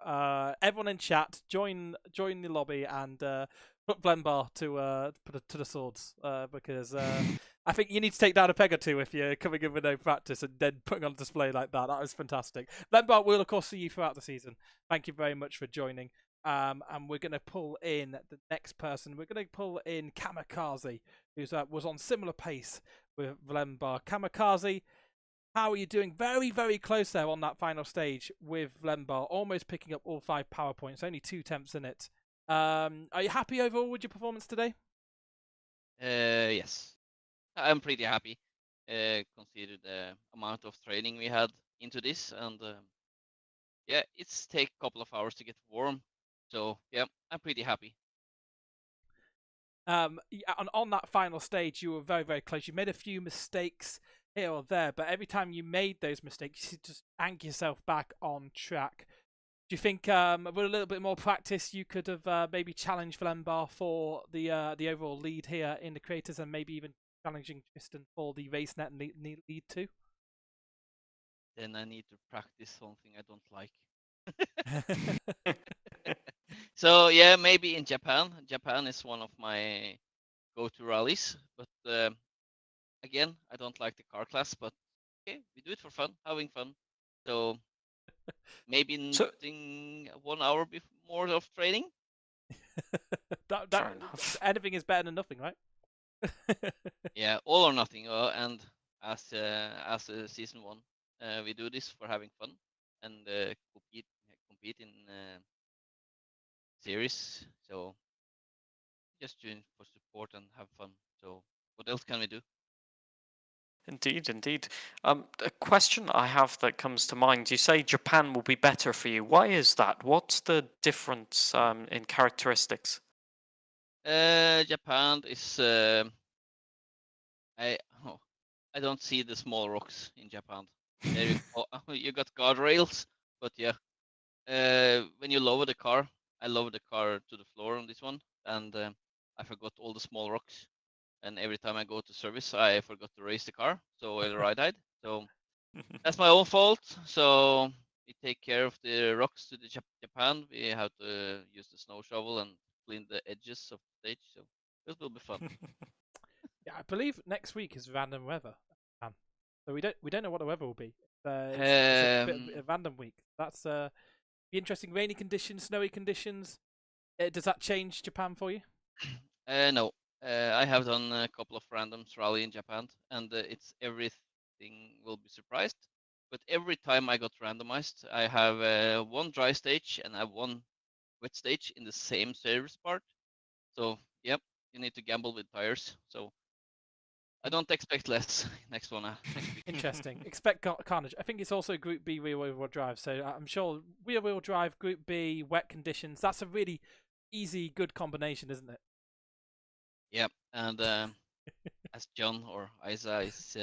everyone in chat, join the lobby and put Blembar to the swords, because I think you need to take down a peg or two if you're coming in with no practice and then putting on display like that. That was fantastic. Blembar, we'll of course see you throughout the season. Thank you very much for joining. And we're going to pull in the next person. We're going to pull in Kamakazi, who was on similar pace with Blembar. Kamakazi, how are you doing? Very, very close there on that final stage with Blembar, almost picking up all 5 power points, only 2 attempts in it. Are you happy overall with your performance today? Yes, I'm pretty happy. Consider the amount of training we had into this, and yeah, it's take a couple of hours to get warm. So yeah, I'm pretty happy. Yeah, and on that final stage, you were very, very close. You made a few mistakes here or there, but every time you made those mistakes, you just anchor yourself back on track. Do you think with a little bit more practice, you could have maybe challenged Vlembar for the overall lead here in the creators, and maybe even challenging Tristan for the race net lead too? Then I need to practice something I don't like. So yeah, maybe in Japan. Japan is one of my go-to rallies, but again, I don't like the car class. But okay, we do it for fun, having fun. So maybe nothing 1 hour more of training. Fair enough. Anything is better than nothing, right? Yeah, all or nothing. And as season 1, we do this for having fun and compete in series. So just doing for support and have fun. So what else can we do? Indeed, indeed. A question I have that comes to mind. You say Japan will be better for you. Why is that? What's the difference in characteristics? Japan is I don't see the small rocks in Japan. There you got guardrails, but yeah. When you lower the car, I lowered the car to the floor on this one, and I forgot all the small rocks. And every time I go to service, I forgot to raise the car, so I died. So that's my own fault. So we take care of the rocks to the Japan. We have to use the snow shovel and clean the edges of the stage. So it will be fun. Yeah, I believe next week is random weather, so we don't know what the weather will be. It's a bit of a random week. That's be interesting. Rainy conditions, snowy conditions. Does that change Japan for you? No. I have done a couple of randoms rally in Japan, and it's everything will be surprised. But every time I got randomized, I have 1 dry stage and I have 1 wet stage in the same service part. So yep, you need to gamble with tires. So I don't expect less next one. Next week. Interesting. Expect carnage. I think it's also Group B rear-wheel drive. So I'm sure rear-wheel drive, Group B, wet conditions. That's a really easy, good combination, isn't it? Yep. And as John or Isa is,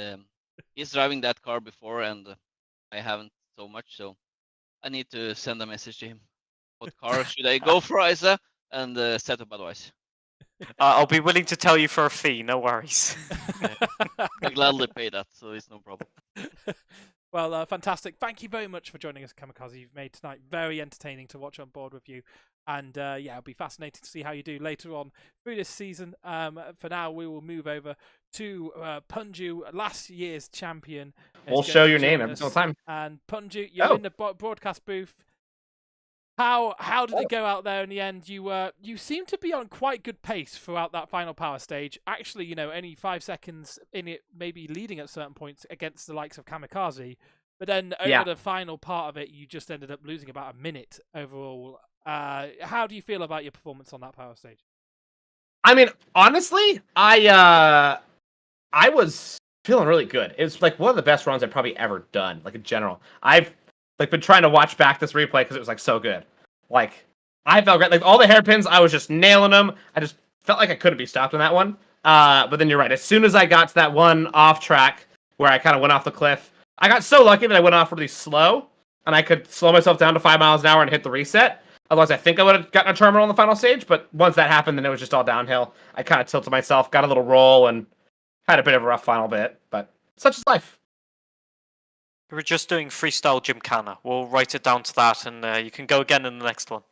he's driving that car before, and I haven't so much. So I need to send a message to him. What car should I go for, Isa? And set up advice. I'll be willing to tell you for a fee, no worries. I'll gladly pay that, so it's no problem. Well, fantastic. Thank you very much for joining us, Kamakazi. You've made tonight very entertaining to watch on board with you. And yeah, it'll be fascinating to see how you do later on through this season. For now, we will move over to Punju, last year's champion. We'll show your name every single time. And Punju, you're in the broadcast booth. How did it go out there in the end? You seem to be on quite good pace throughout that final power stage. Actually, only 5 seconds in it, maybe leading at certain points against the likes of Kamakazi. But then over the final part of it, you just ended up losing about a minute overall. How do you feel about your performance on that power stage? I mean, honestly, I was feeling really good. It was like one of the best runs I've probably ever done, like in general. I've been trying to watch back this replay because it was like so good. Like I felt great. Like all the hairpins, I was just nailing them. I just felt like I couldn't be stopped on that one. But then you're right. As soon as I got to that one off track where I kind of went off the cliff, I got so lucky that I went off really slow and I could slow myself down to 5 miles an hour and hit the reset. Otherwise, I think I would have gotten a terminal on the final stage. But once that happened, then it was just all downhill. I kind of tilted myself, got a little roll, and had a bit of a rough final bit. But such is life. We're just doing freestyle gymkhana. We'll write it down to that, and you can go again in the next one.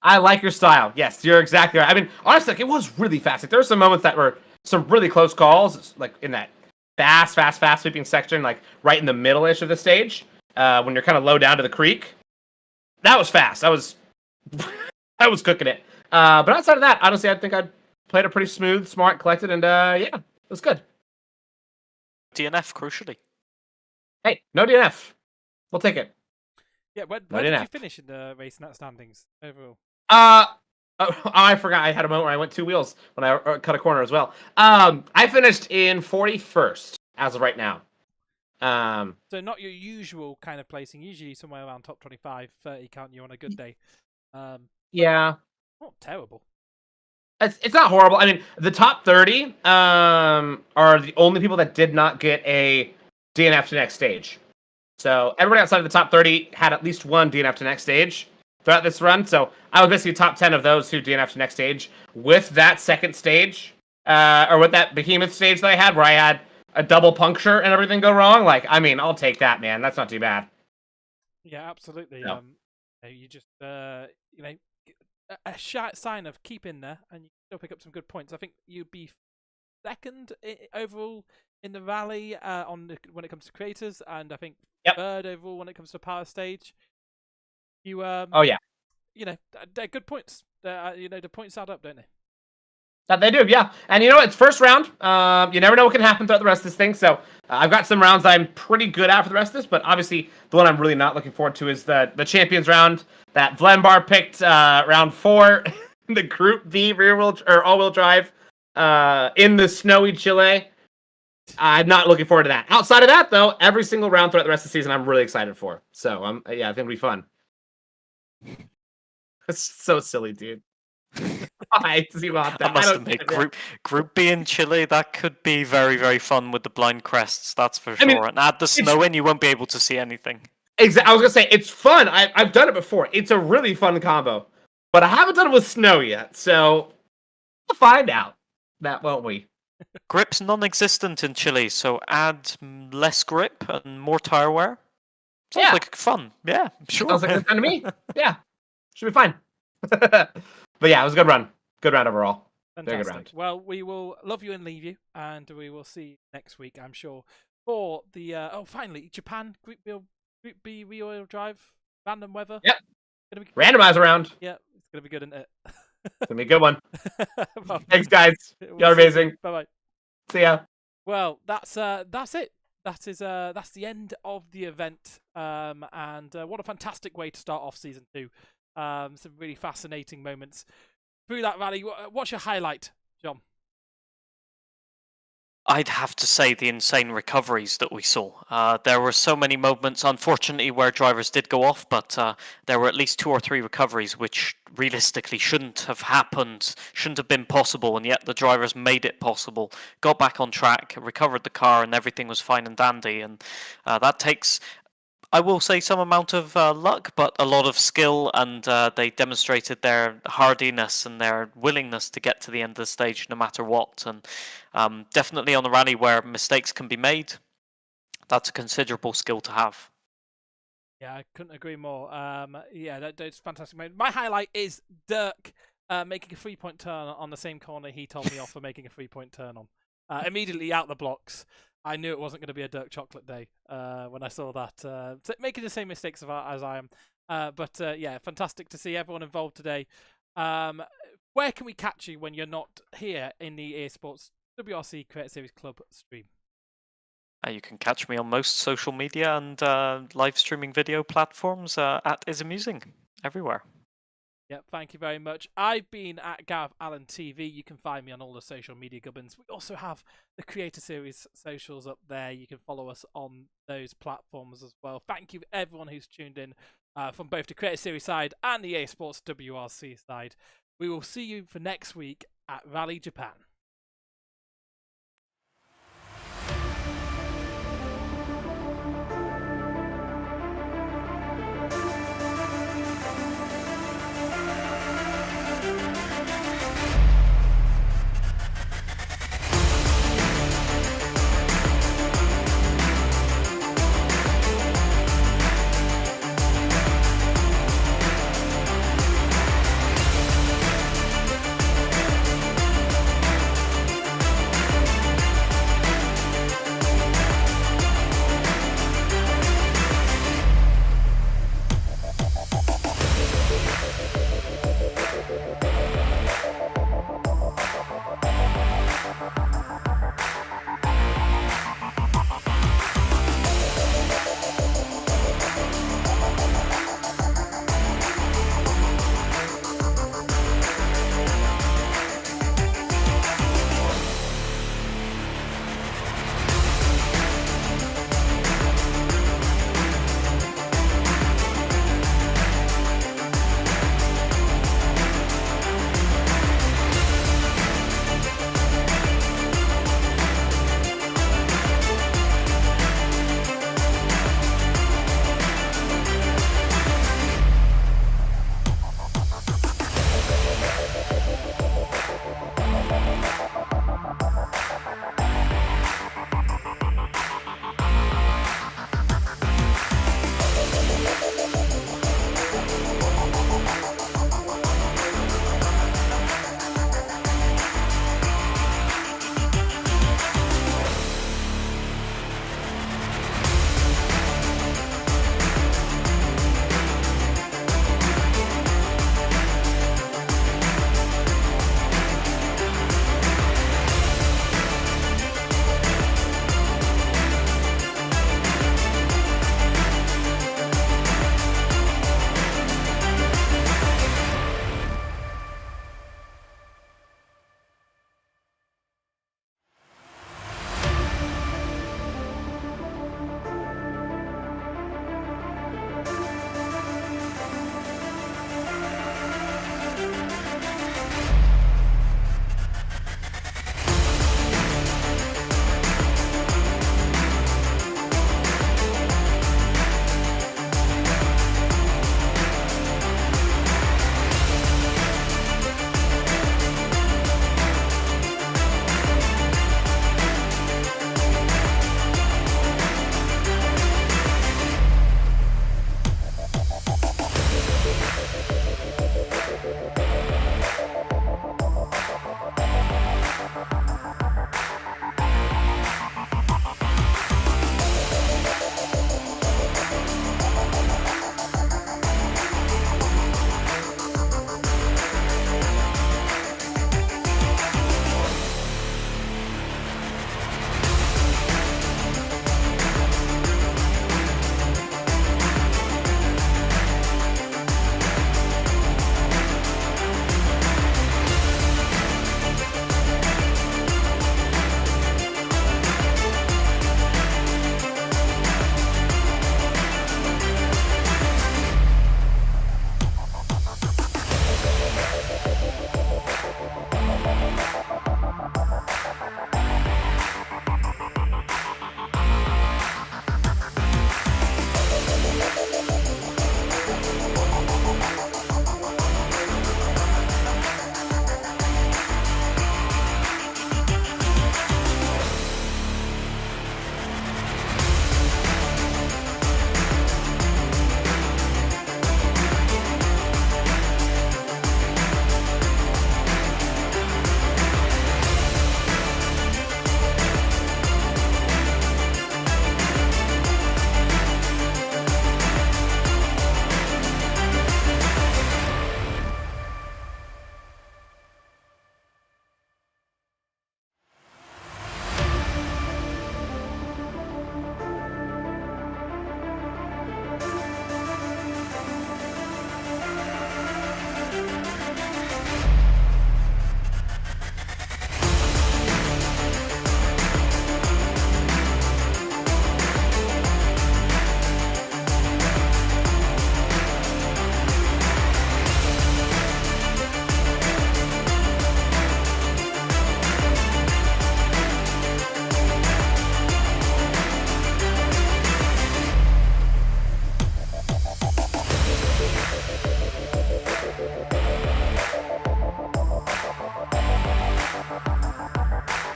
I like your style. Yes, you're exactly right. I mean, honestly, like, it was really fast. Like, there were some moments that were some really close calls, like in that fast sweeping section, like right in the middle-ish of the stage, when you're kind of low down to the creek. That was fast. I was cooking it. But outside of that, honestly, I think I played it pretty smooth, smart, collected, and yeah, it was good. DNF, crucially. Hey, no DNF. We'll take it. Yeah, where No did you DNF. finish in the race net standings overall? I forgot I had a moment where I went 2 wheels when I cut a corner as well. I finished in 41st as of right now. So not your usual kind of placing. Usually somewhere around top 25, 30, can't you, on a good day? Yeah. Not terrible. It's not horrible. I mean, the top 30 are the only people that did not get a DNF to next stage. So everybody outside of the top 30 had at least one DNF to next stage throughout this run. So I was basically top 10 of those who DNF to next stage with that second stage, or with that behemoth stage that I had, where I had a double puncture and everything go wrong. Like, I mean, I'll take that, man. That's not too bad. Yeah, absolutely. No. You just a sign of keep in there, and you still pick up some good points. I think you'd be second overall in the rally when it comes to creators, and I think third overall when it comes to power stage. You Oh yeah, they're good points. The points add up, don't they? That they do, yeah. And you know what? It's first round. You never know what can happen throughout the rest of this thing. So I've got some rounds I'm pretty good at for the rest of this, but obviously the one I'm really not looking forward to is the champions round that Vlenbar picked round 4, the Group B all-wheel drive in the snowy Chile. I'm not looking forward to that. Outside of that, though, every single round throughout the rest of the season, I'm really excited for. So yeah, I think it'll be fun. It's so silly, dude. I must admit, Group B in Chile, that could be very, very fun with the blind crests, that's for sure. I mean, and add the snow in, you won't be able to see anything. Exactly. I was going to say, it's fun. I've done it before. It's a really fun combo. But I haven't done it with snow yet, so we'll find out. That, won't we? Grip's non-existent in Chile, so add less grip and more tire wear. Sounds like fun. Yeah, sure. Sounds like it's fun to me. Yeah. Should be fine. But yeah, it was a good run. Good round overall. Fantastic. Very good round. Well, we will love you and leave you, and we will see you next week, I'm sure, for the finally Japan Group B wheel drive random weather. Yep. Randomize around. Yeah, it's gonna be good, isn't it? It's gonna be a good one. Well, thanks, guys. You're amazing. Bye bye. See ya. Well, that's it. That's the end of the event. And what a fantastic way to start off season 2. Some really fascinating moments through that rally. What's your highlight, John? I'd have to say the insane recoveries that we saw. There were so many moments, unfortunately, where drivers did go off, but there were at least 2 or 3 recoveries which realistically shouldn't have happened, shouldn't have been possible, and yet the drivers made it possible, got back on track, recovered the car, and everything was fine and dandy. And that takes, I will say, some amount of luck, but a lot of skill, and they demonstrated their hardiness and their willingness to get to the end of the stage no matter what. And definitely on the rally where mistakes can be made, that's a considerable skill to have. Yeah, I couldn't agree more. Yeah, that's fantastic. My highlight is Dirk making a 3-point turn on the same corner he told me off for making a 3-point turn on. Immediately out the blocks. I knew it wasn't going to be a Dirk chocolate day when I saw that. Making the same mistakes as I am. But yeah, fantastic to see everyone involved today. Where can we catch you when you're not here in the EA Sports WRC Creator Series Club stream? You can catch me on most social media and live streaming video platforms at isamusing everywhere. Yep, thank you very much. I've been at Gav Allen TV. You can find me on all the social media gubbins. We also have the Creator Series socials up there. You can follow us on those platforms as well. Thank you everyone who's tuned in from both the Creator Series side and the EA Sports WRC side. We will see you for next week at Rally Japan.